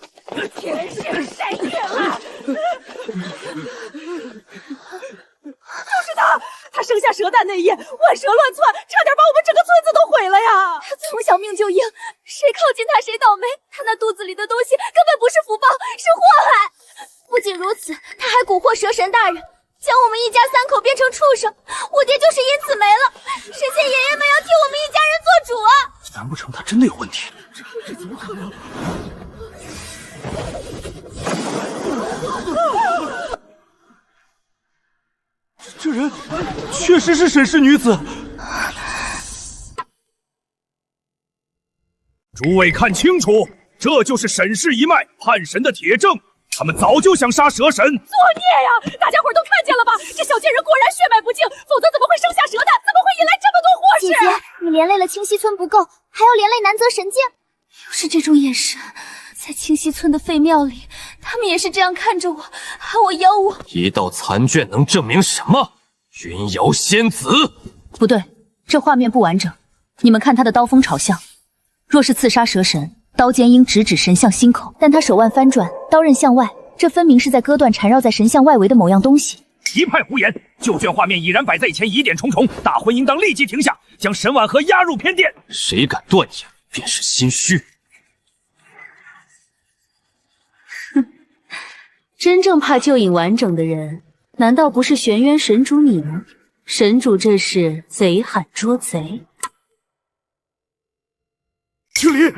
天性谁也了？
就是他生下蛇蛋那夜，万蛇乱窜，差点把我们整个村子都毁了呀！
他从小命就硬，谁靠近他谁倒霉。他那肚子里的东西根本不是福报，是祸害。不仅如此，他还蛊惑蛇神大人，将我们一家3口变成畜生，我爹就是因此没了。神仙爷爷们要替我们一家人做主啊！
难不成他真的有问题？
这怎么可能？这人确实是沈氏女子。诸位看清楚，这就是沈氏一脉叛神的铁证。他们早就想杀蛇神，
作孽呀！大家伙都看见了吧？这小贱人果然血脉不净，否则怎么会生下蛇蛋？怎么会引来这么多祸事？
姐姐，你连累了清溪村不够，还要连累南泽神境。
又是这种眼神，在清溪村的废庙里，他们也是这样看着我，喊我妖物。
一道残卷能证明什么？云瑶仙子？
不对，这画面不完整。你们看他的刀锋朝向，若是刺杀蛇神，刀尖应直指神像心口，但他手腕翻转，刀刃向外，这分明是在割断缠绕在神像外围的某样东西。
一派胡言！旧卷画面已然摆在前，疑点重重，大婚应当立即停下，将沈婉和押入偏殿。
谁敢断言，便是心虚。
真正怕旧影完整的人，难道不是玄渊神主你吗？神主这是贼喊捉贼。
青离，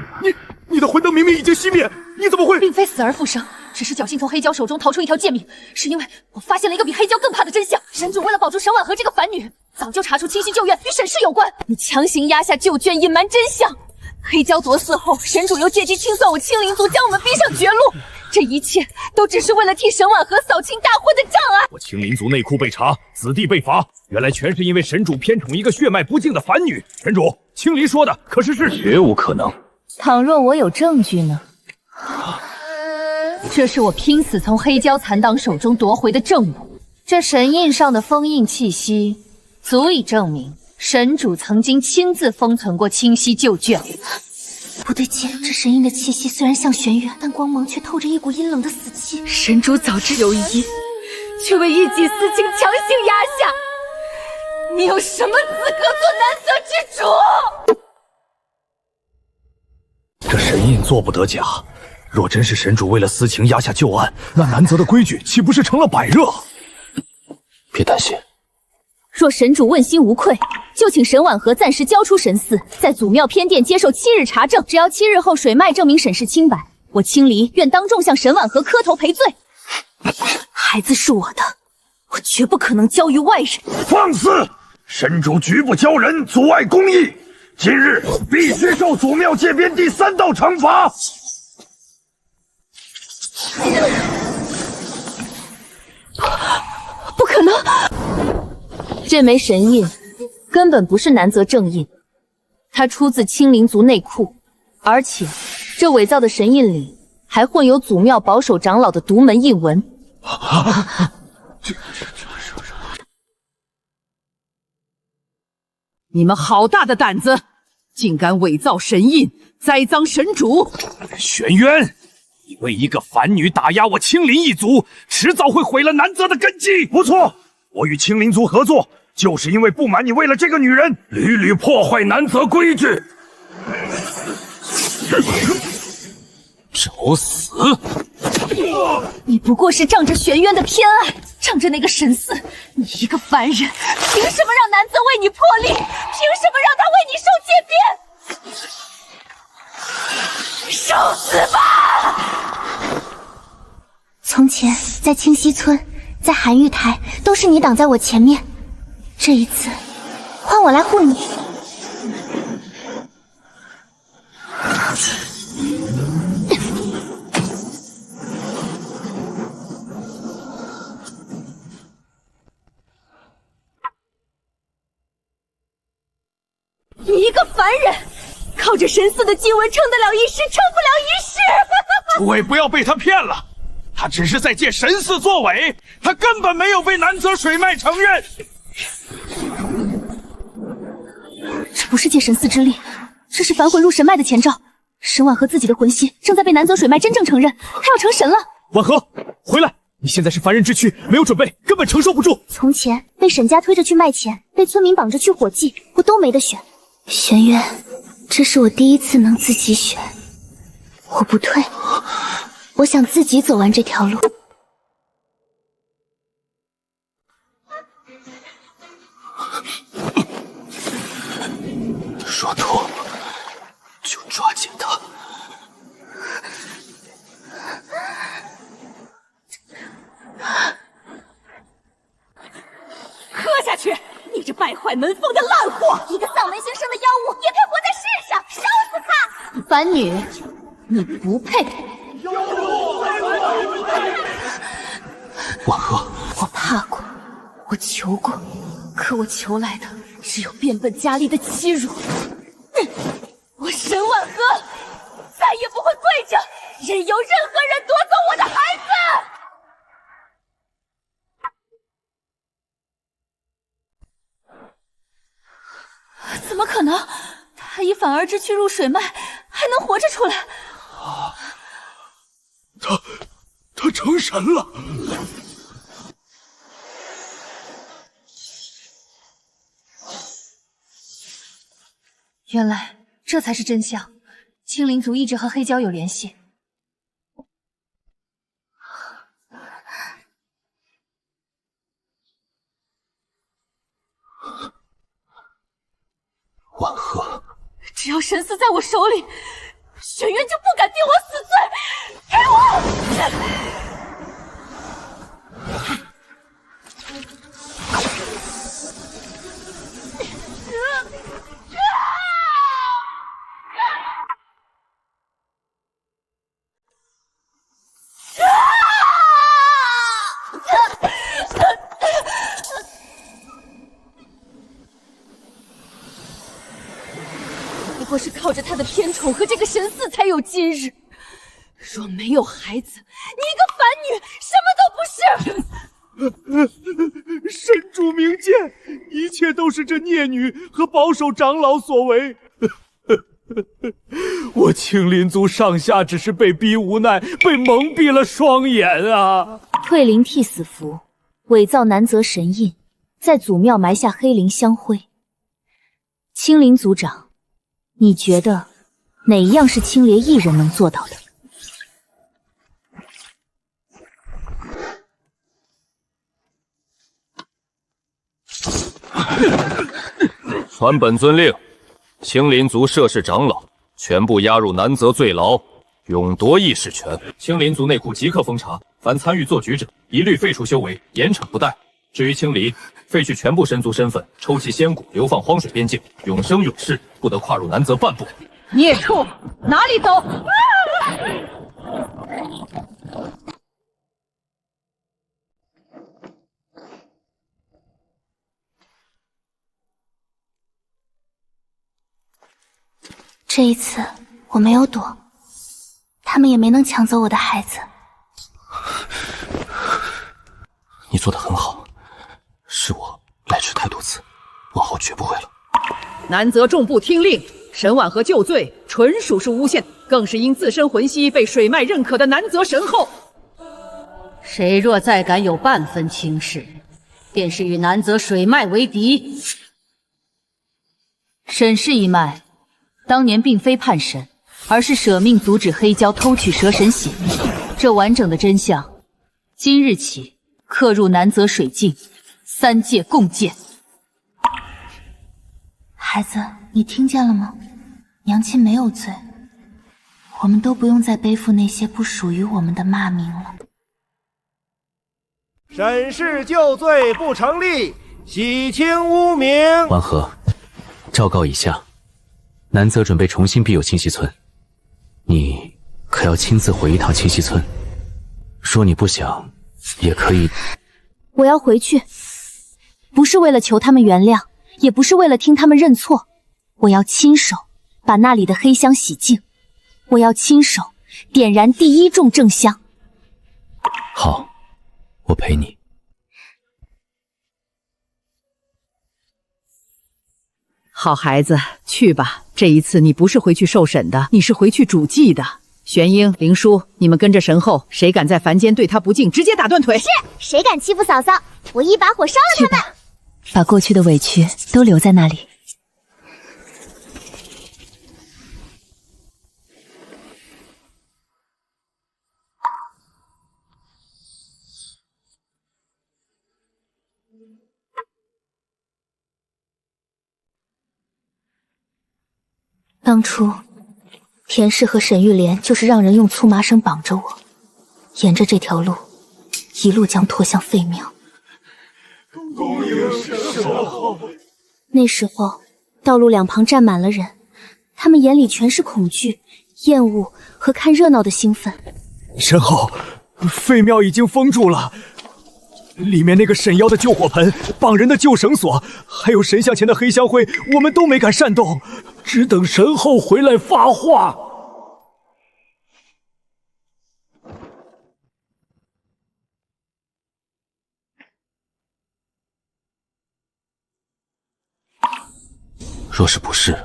你的魂灯明明已经熄灭，你怎么会？
并非死而复生，只是侥幸从黑蛟手中逃出一条贱命，是因为我发现了一个比黑蛟更怕的真相。神主为了保住沈婉和这个凡女，早就查出清溪旧院与沈氏有关，你强行压下旧卷，隐瞒真相。黑蛟夺嗣后，神主又借机清算我青灵族，将我们逼上绝路。这一切都只是为了替沈婉和扫清大婚的障碍。
我青灵族内库被查，子弟被罚，原来全是因为神主偏宠一个血脉不净的凡女。神主，青离说的可是事实？
绝无可能。
倘若我有证据呢？这是我拼死从黑蛟残党手中夺回的证物，这神印上的封印气息，足以证明神主曾经亲自封存过清溪旧卷。
不对劲，这神印的气息虽然像玄月，但光芒却透着一股阴冷的死气。神主早知有疑，却为一己私情强行压下。你有什么资格做南泽之主？
这神印做不得假，若真是神主为了私情压下旧案，那南泽的规矩岂不是成了百热？
别担心，
若神主问心无愧，就请沈婉和暂时交出神嗣，在祖庙偏殿接受7日查证。只要7日后水脉证明沈氏清白，我青离愿当众向沈婉和磕头赔罪。
孩子是我的，我绝不可能交于外人。
放肆！神主局部交人，阻碍公义，今日必须受祖庙界边第3道惩罚。
不可能！这枚神印根本不是南泽正印，它出自青灵族内库，而且这伪造的神印里还混有祖庙保守长老的独门印文。
你们好大的胆子，竟敢伪造神印，栽赃神主！
玄渊，你为一个凡女打压我青林一族，迟早会毁了南泽的根基。不错，我与青林族合作，就是因为不满你为了这个女人屡屡破坏南泽规矩。
找死！
你不过是仗着玄渊的偏爱，仗着那个神嗣，你一个凡人，凭什么让南泽为你破例？凭什么让他为你受戒鞭？受死吧！
从前在清溪村，在寒玉台，都是你挡在我前面。这一次，换我来护你。
你一个凡人，靠着神嗣的经文撑得了一时，撑不了一世。
诸位不要被他骗了，他只是在借神嗣作伪，他根本没有被南泽水脉承认。
这不是借神嗣之力，这是反悔入神脉的前兆。沈婉和自己的魂息正在被南泽水脉真正承认，他要成神了。
婉和，回来！你现在是凡人之躯，没有准备，根本承受不住。
从前被沈家推着去卖钱，被村民绑着去火祭，我都没得选。玄渊，这是我第一次能自己选，我不退，我想自己走完这条路。
说痛就抓紧它。
喝下去！你这败坏门风的烂货！
一个丧门星生的妖物也配活在世上，烧死他！
凡女，你不配。
婉和，
我怕过，我求过，可我求来的只有变本加厉的欺辱。我沈婉和再也不会跪着，任由任何人夺走我的孩子！怎么可能？他以反而之躯入水脉，还能活着出来？
他成神了！
原来这才是真相，青灵族一直和黑蛟有联系。
婉和，
只要神嗣在我手里，轩辕就不敢定我死罪。给我！不过是靠着他的偏宠和这个神嗣才有今日。若没有孩子，你一个凡女，什么都不是。
神主明鉴，一切都是这孽女和保守长老所为。我青林族上下只是被逼无奈，被蒙蔽了双眼啊！
退灵替死符，伪造南泽神印，在祖庙埋下黑灵香灰。青灵族长，你觉得哪一样是青莲一人能做到的？
传本遵令，青林族涉事长老全部押入南泽罪牢，永夺议事权。青林族内库即刻封查，凡参与做局者，一律废除修为，严惩不贷。至于青离，废去全部神族身份，抽其仙骨，流放荒水边境，永生永世不得跨入南泽半步。
孽畜，哪里走！
这一次我没有躲，他们也没能抢走我的孩子。
你做得很好，是我来迟太多次，往后绝不会了。
南泽众不听令，沈婉和就罪，纯属是诬陷，更是因自身魂息被水脉认可的南泽神后。
谁若再敢有半分轻视，便是与南泽水脉为敌。
沈氏一脉当年并非叛神，而是舍命阻止黑蛟偷取蛇神血。这完整的真相，今日起刻入南泽水镜，3界共鉴。
孩子，你听见了吗？娘亲没有罪，我们都不用再背负那些不属于我们的骂名了。
沈氏就罪不成立，洗清污名。
婉和，昭告以下，南泽准备重新庇佑清溪村，你可要亲自回一趟清溪村。说你不想，也可以。
我要回去，不是为了求他们原谅，也不是为了听他们认错，我要亲手把那里的黑香洗净，我要亲手点燃第一炷正香。
好，我陪你。
好孩子，去吧。这一次你不是回去受审的，你是回去主祭的。玄英、灵叔，你们跟着神后，谁敢在凡间对他不敬，直接打断腿。
是，谁敢欺负嫂嫂，我一把火烧了他们。
把过去的委屈都留在那里。
当初田氏和沈玉莲就是让人用粗麻绳绑着我，沿着这条路一路将拖向废庙。
恭迎身后。
那时候道路两旁站满了人，他们眼里全是恐惧、厌恶和看热闹的兴奋。
身后，废庙已经封住了，里面那个沈妖的救火盆、绑人的救绳索，还有神像前的黑香灰，我们都没敢擅动，
只等神后回来发话。
若是不是，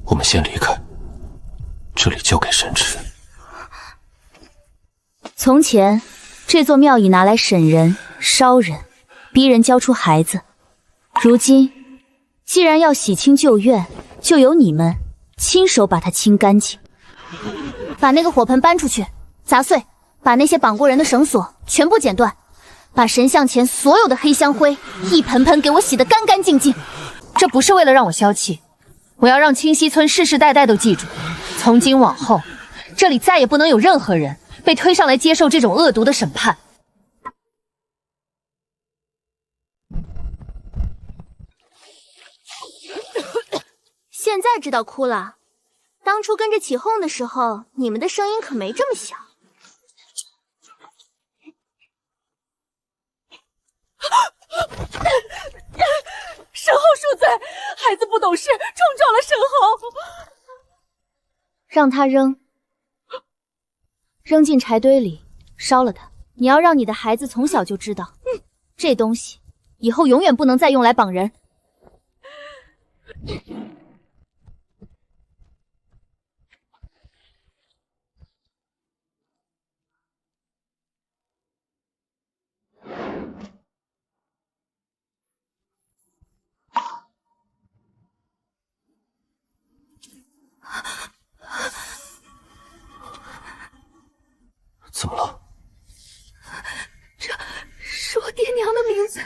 我们先离开，这里交给神智。
从前，这座庙已拿来审人、烧人，逼人交出孩子。如今，既然要洗清旧怨，就由你们亲手把它清干净。把那个火盆搬出去，砸碎，把那些绑过人的绳索全部剪断，把神像前所有的黑香灰一盆盆给我洗得干干净净。
这不是为了让我消气，我要让清溪村世世代代都记住，从今往后，这里再也不能有任何人被推上来接受这种恶毒的审判。
现在知道哭了，当初跟着起哄的时候，你们的声音可没这么小。
身后恕罪，孩子不懂事，冲撞了身后。
让他扔进柴堆里，烧了它。你要让你的孩子从小就知道，这东西以后永远不能再用来绑人。
怎么了？
这是我爹娘的名字。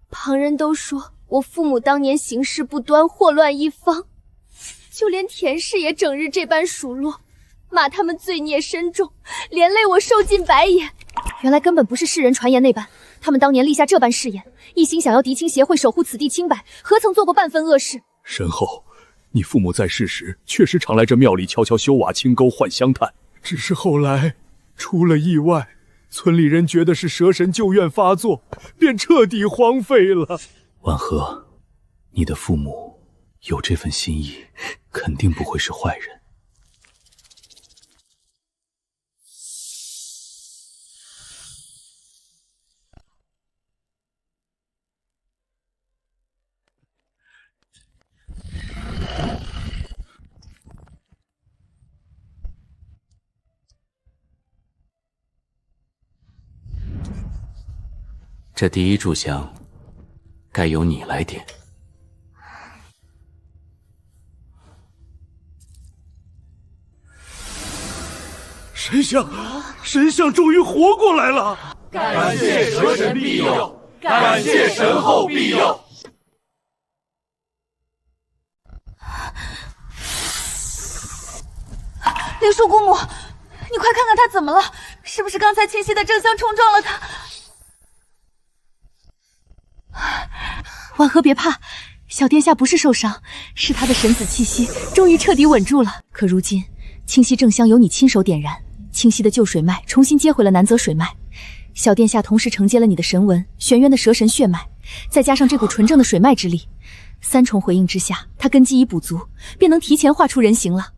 旁人都说我父母当年行事不端，祸乱一方，就连田氏也整日这般数落，骂他们罪孽深重，连累我受尽白眼。原来根本不是世人传言那般，他们当年立下这般誓言，一心想要狄青协会守护此地清白，何曾做过半分恶事？
身后，你父母在世时确实常来这庙里悄悄修瓦清沟换香炭，只是后来出了意外，村里人觉得是蛇神旧怨发作，便彻底荒废了。
婉和，你的父母有这份心意，肯定不会是坏人。这第一炷香，该由你来点。
神像终于活过来了！
感谢蛇神庇佑，感谢神后庇佑。
灵树姑母，你快看看他怎么了？是不是刚才清溪的正香冲撞了他？
婉和别怕，小殿下不是受伤，是他的神子气息终于彻底稳住了。可如今清溪正香由你亲手点燃，清溪的旧水脉重新接回了南泽水脉，小殿下同时承接了你的神纹玄渊的蛇神血脉，再加上这股纯正的水脉之力，三重回应之下，他根基已补足，便能提前画出人形了。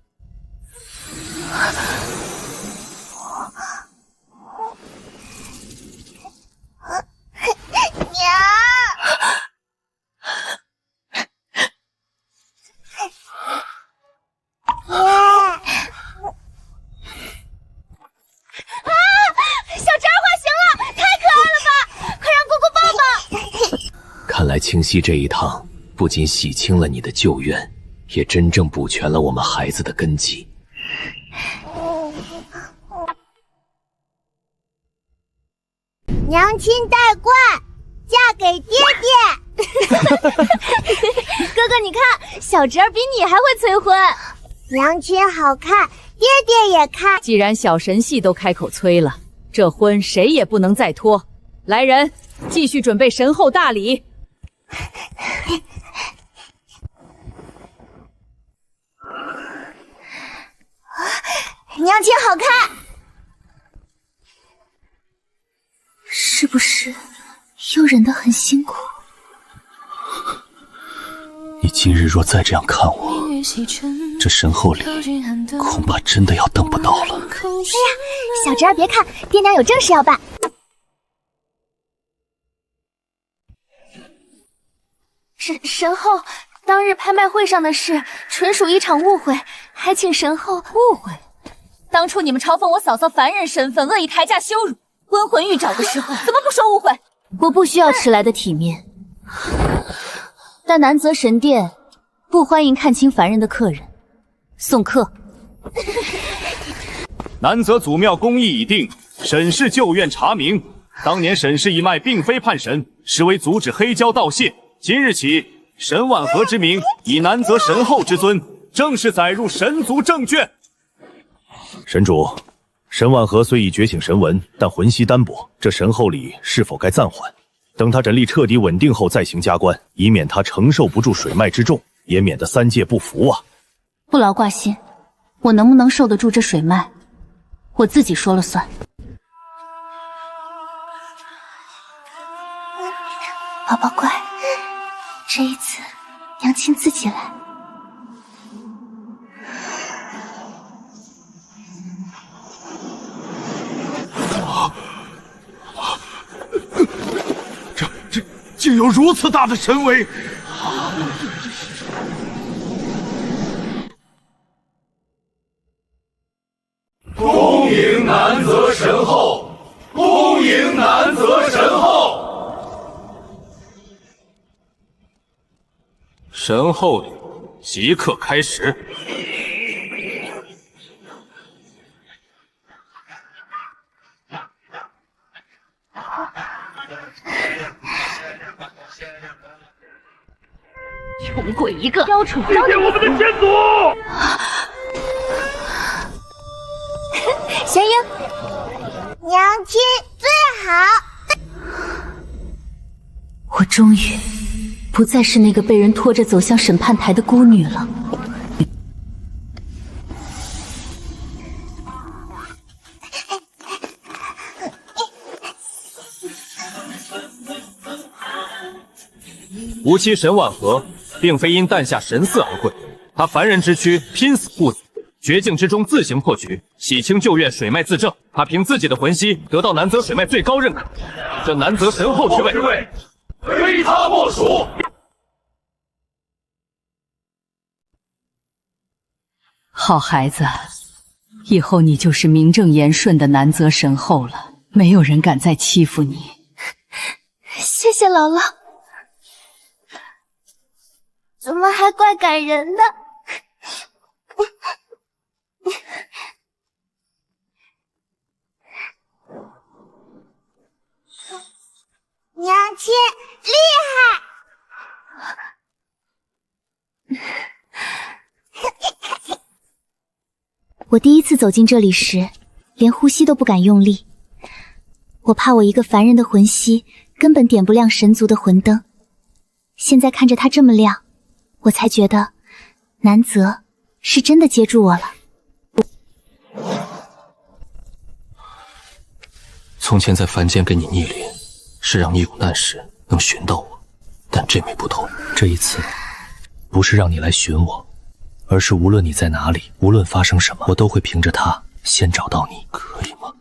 看来清溪这一趟不仅洗清了你的旧怨，也真正补全了我们孩子的根基。
娘亲带怪，嫁给爹爹。哥哥，你看，小侄儿比你还会催婚。娘亲好看，爹爹也看。
既然小神系都开口催了，这婚谁也不能再拖。来人，继续准备神后大礼。
娘亲好看，
是不是又忍得很辛苦？
你今日若再这样看我，这身后礼恐怕真的要等不到了。
哎呀，小侄儿别看，爹娘有正事要办。
神后，当日拍卖会上的事纯属一场误会，还请神后
误会。当初你们嘲讽我嫂嫂凡人身份，恶意抬价羞辱，温魂欲找的时候，怎么不说误会？
我不需要迟来的体面，但南泽神殿不欢迎看清凡人的客人。送客。
南泽祖庙公议已定，沈氏旧院查明，当年沈氏一脉并非叛神，实为阻止黑蛟盗窃。今日起，沈婉和之名以南泽神后之尊，正式载入神族正卷。
神主，沈婉和虽已觉醒神纹，但魂息单薄，这神后礼是否该暂缓？等他神力彻底稳定后再行加冠，以免他承受不住水脉之重，也免得三界不服啊！
不劳挂心，我能不能受得住这水脉，我自己说了算。宝宝乖，这一次娘亲自己来。
竟有如此大的神威！
恭迎南泽神后，恭迎南泽神后。
神后礼即刻开始。
穷鬼一个，
妖宠，
谢谢我们的先祖。
玄英，娘亲最好。
我终于不再是那个被人拖着走向审判台的孤女了。
吾妻沈婉和并非因诞下神嗣而跪，她凡人之躯，拼死护子，绝境之中自行破局，洗清旧院水脉自正。她凭自己的魂息得到南泽水脉最高认可，这南泽神后之位，
非他莫属。
好孩子，以后你就是名正言顺的南泽神后了，没有人敢再欺负你。
谢谢姥姥。
怎么还怪感人的？娘亲厉害！
我第一次走进这里时，连呼吸都不敢用力，我怕我一个凡人的魂息根本点不亮神族的魂灯。现在看着它这么亮，我才觉得南泽是真的接住我了。
从前在凡间给你逆鳞，是让你有难时能寻到我，但这枚不同。这一次不是让你来寻我，而是无论你在哪里，无论发生什么，我都会凭着它先找到你，可以吗？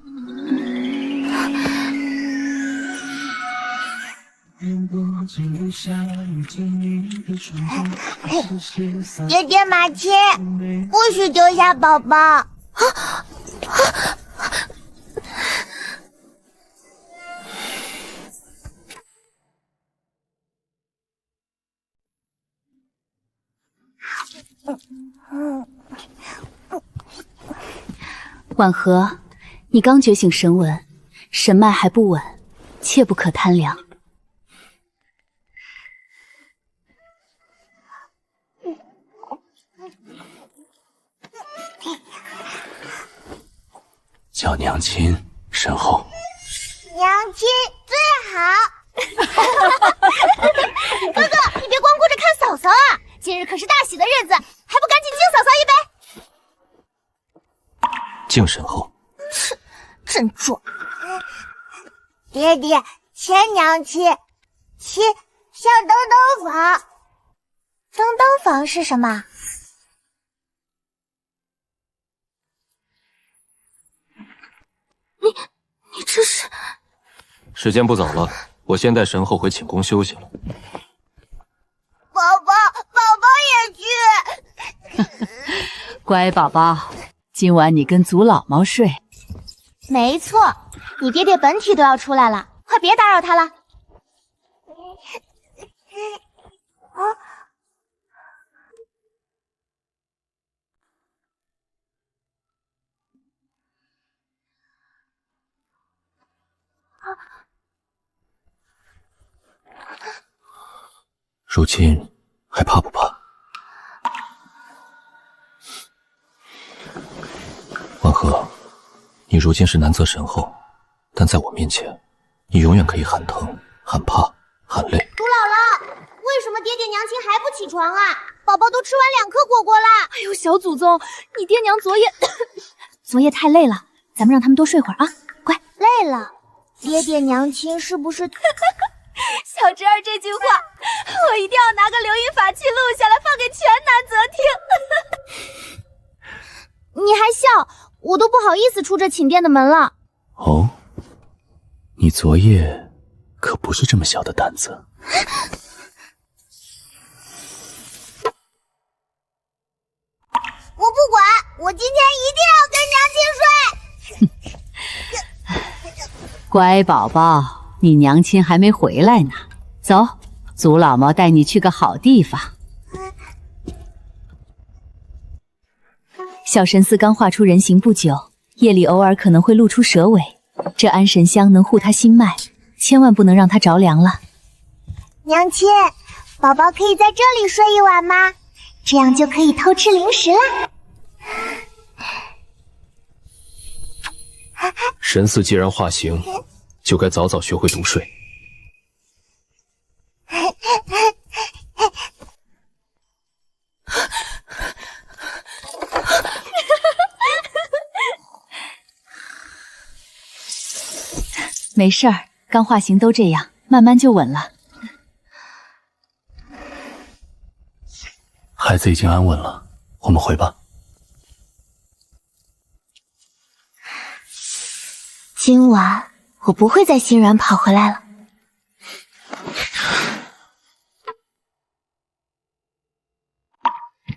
爹爹马亲，不许丢下宝宝！
婉和，你刚觉醒神纹，神脉还不稳，切不可贪凉。
叫娘亲身后。
娘亲最好。哥哥，你别光顾着看嫂嫂啊！今日可是大喜的日子，还不赶紧敬嫂嫂一杯？
敬身后。
真壮。爹爹，钱娘亲，上登登房。登登房是什么？
你这是？
时间不早了，我先带神后回寝宫休息了。
宝宝也去。
乖宝宝，今晚你跟祖姥姥睡。
没错，你爹爹本体都要出来了，快别打扰他了。
如今还怕不怕？婉和，你如今是南泽神后，但在我面前，你永远可以喊疼、喊怕、喊累。
祖姥姥，为什么爹爹娘亲还不起床啊？宝宝都吃完2颗果果啦！
哎呦，小祖宗，你爹娘昨夜太累了，咱们让他们多睡会儿啊，乖。
累了，爹爹娘亲是不是？
小侄儿这句话，我一定要拿个留音法器录下来，放给全南泽听。
你还笑，我都不好意思出这寝殿的门了。
哦，你昨夜可不是这么小的胆子。
我不管，我今天一定要跟娘亲睡。
乖宝宝。你娘亲还没回来呢，走，祖姥姥带你去个好地方。
小神寺刚化出人形不久，夜里偶尔可能会露出蛇尾，这安神香能护他心脉，千万不能让他着凉了。
娘亲，宝宝可以在这里睡一晚吗？这样就可以偷吃零食啦。
神寺既然化形，就该早早学会独睡。
没事儿，刚化形都这样，慢慢就稳了。
孩子已经安稳了，我们回吧。
今晚我不会再欣然跑回来了。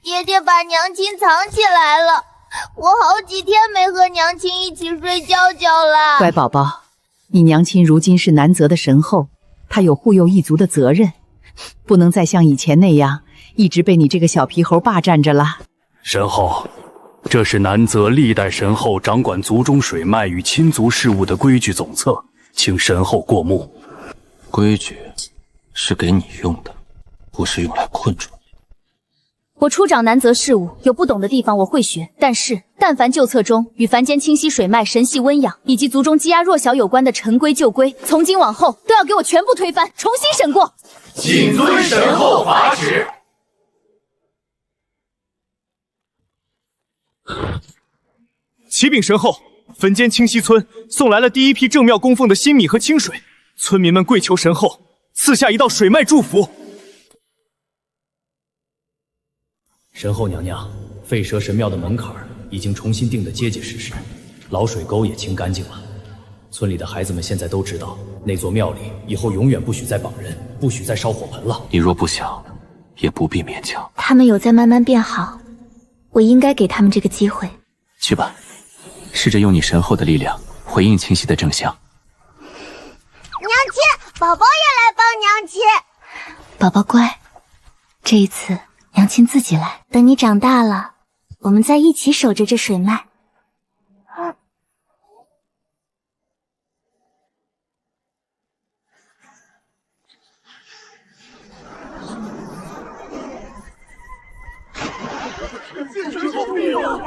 爹爹把娘亲藏起来了，我好几天没和娘亲一起睡觉了。
乖宝宝，你娘亲如今是南泽的神后，她有护佑一族的责任，不能再像以前那样一直被你这个小皮猴霸占着了。
神后，这是南泽历代神后掌管族中水脉与亲族事务的规矩总册，请神后过目。
规矩是给你用的，不是用来困住你。
我初掌南泽事务，有不懂的地方我会学，但是但凡旧册中与凡间清溪水脉、神系温养以及族中积压弱小有关的陈规旧规，从今往后都要给我全部推翻，重新审过。
谨遵神后法旨。
启禀神后，坟间清溪村送来了第一批正庙供奉的新米和清水，村民们跪求神后赐下一道水脉祝福。
神后娘娘，废蛇神庙的门槛已经重新定得结结实实，老水沟也清干净了。村里的孩子们现在都知道，那座庙里以后永远不许再绑人，不许再烧火盆了。
你若不想，也不必勉强。
他们有在慢慢变好，我应该给他们这个机会。
去吧，试着用你神后的力量回应清溪的正向。
娘亲，宝宝也来帮娘亲。
宝宝乖，这一次娘亲自己来。
等你长大了，我们再一起守着这水脉。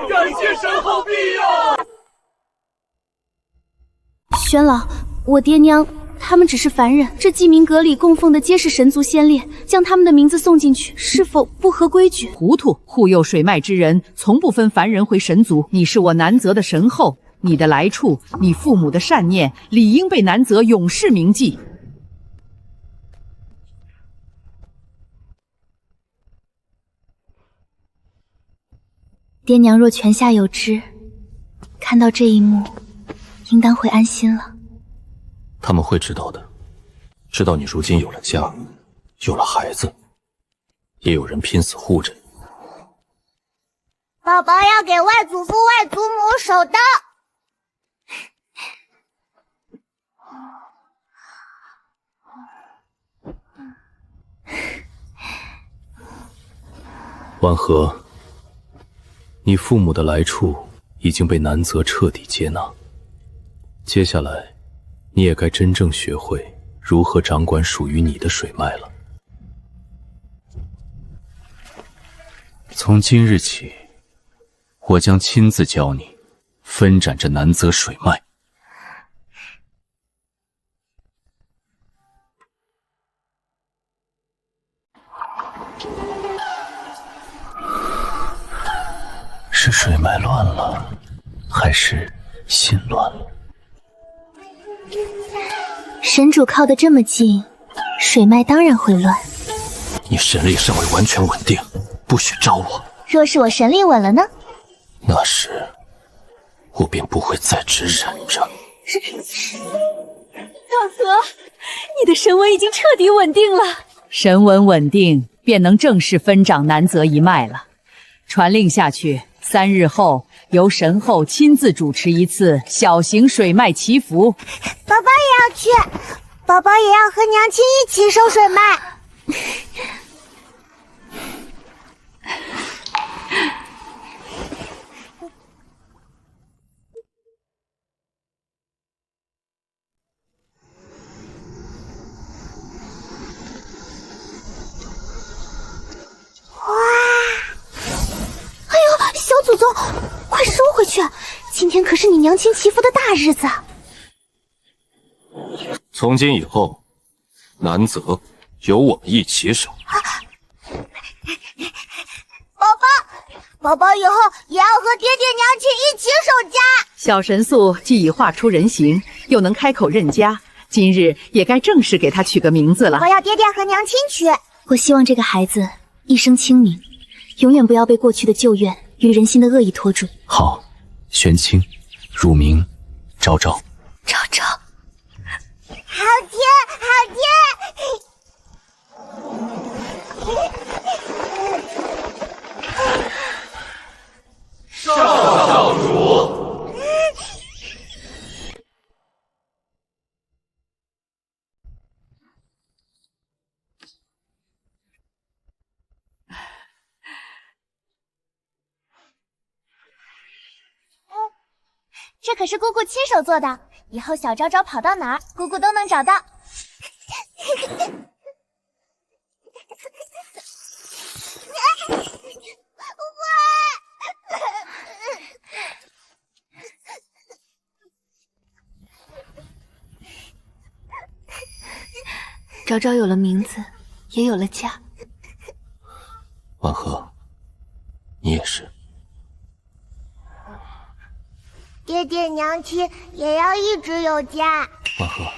感谢神后庇佑！
玄老，我爹娘他们只是凡人，这祭明阁里供奉的皆是神族先烈，将他们的名字送进去，是否不合规矩？
糊涂！护佑水脉之人，从不分凡人回神族。你是我南泽的神后，你的来处，你父母的善念，理应被南泽永世铭记。
爹娘若泉下有知，看到这一幕，应当会安心了。
他们会知道的，知道你如今有了家，有了孩子，也有人拼死护着你。
宝宝要给外祖父、外祖母守道。
婉和，你父母的来处已经被南泽彻底接纳，接下来你也该真正学会如何掌管属于你的水脉了。
从今日起，我将亲自教你分斩这南泽水脉。
是水脉乱了，还是心乱了？
神主靠得这么近，水脉当然会乱。
你神力尚未完全稳定，不许招我。
若是我神力稳了呢？
那时我便不会再只忍着。
大和，你的神纹已经彻底稳定了。
神纹稳定，便能正式分掌南泽一脉了。传令下去，3日后由神后亲自主持一次小型水脉祈福。
宝宝也要去，宝宝也要和娘亲一起收水脉。
小祖宗，快收回去！今天可是你娘亲祈福的大日子。
从今以后，南泽由我们一起守。
宝宝以后也要和爹爹娘亲一起守家。
小神素既已化出人形，又能开口认家，今日也该正式给他取个名字了。
我要爹爹和娘亲取。
我希望这个孩子一生清明，永远不要被过去的旧怨与人心的恶意拖住。
好，玄清、汝明、昭昭。
昭昭，
好甜，好甜。
少教主。
这可是姑姑亲手做的，以后小昭昭跑到哪儿，姑姑都能找到。
昭昭有了名字，也有了家。
婉和，你也是。
爹爹娘亲也要一直有家。
婉和，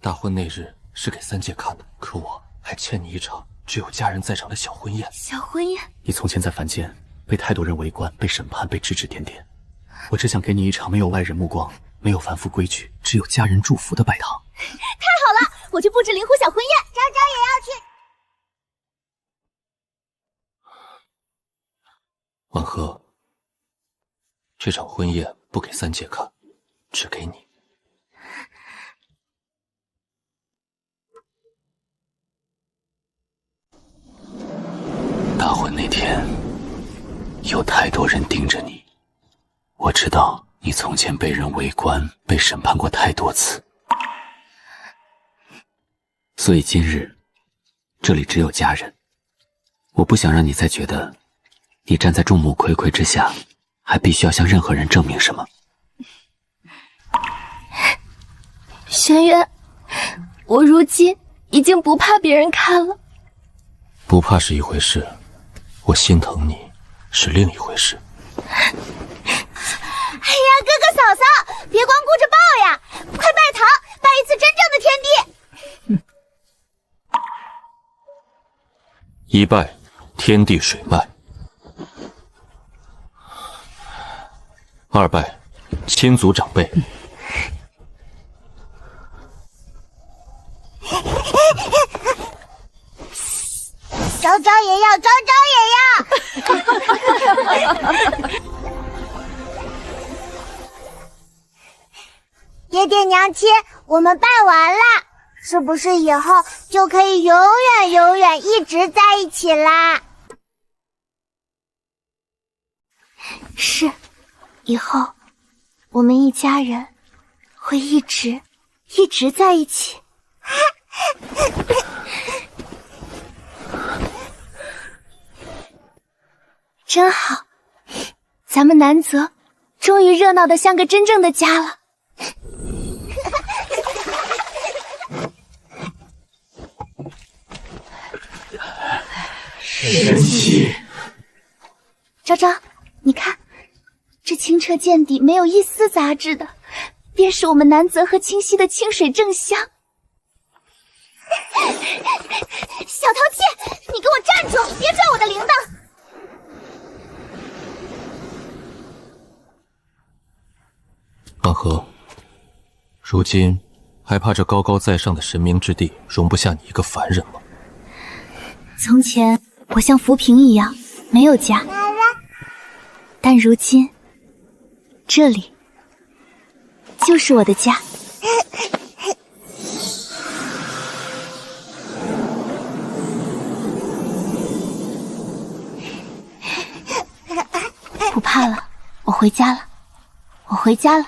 大婚那日是给三界看的，可我还欠你一场只有家人在场的小婚宴。
小婚宴？
你从前在凡间被太多人围观，被审判，被指指点点。我只想给你一场没有外人目光、没有凡夫规矩、只有家人祝福的拜堂。
太好了，我去布置灵狐小婚宴。
昭昭也要去。
婉和，这场婚宴不给三界看，只给你。
大婚那天，有太多人盯着你。我知道你从前被人围观、被审判过太多次，所以今日这里只有家人。我不想让你再觉得你站在众目睽睽之下，还必须要向任何人证明什么。
轩辕，我如今已经不怕别人看了。
不怕是一回事，我心疼你是另一回事。
哎呀，哥哥嫂嫂，别光顾着抱呀，快拜堂，拜一次真正的天地。
一拜天地水脉，二拜亲族长辈。
招招也要，招招也要。爹爹娘亲，我们拜完了，是不是以后就可以永远永远一直在一起啦？
是，以后我们一家人会一直在一起。真好，咱们南泽终于热闹得像个真正的家了。
神奇！
昭昭，你看，这清澈见底，没有一丝杂质的，便是我们南泽和清溪的清水正香。
小淘气，你给我站住，别拽我的铃铛！
安和，如今还怕这高高在上的神明之地容不下你一个凡人吗？
从前我像浮萍一样没有家，但如今这里就是我的家。不怕了，我回家了，我回家了。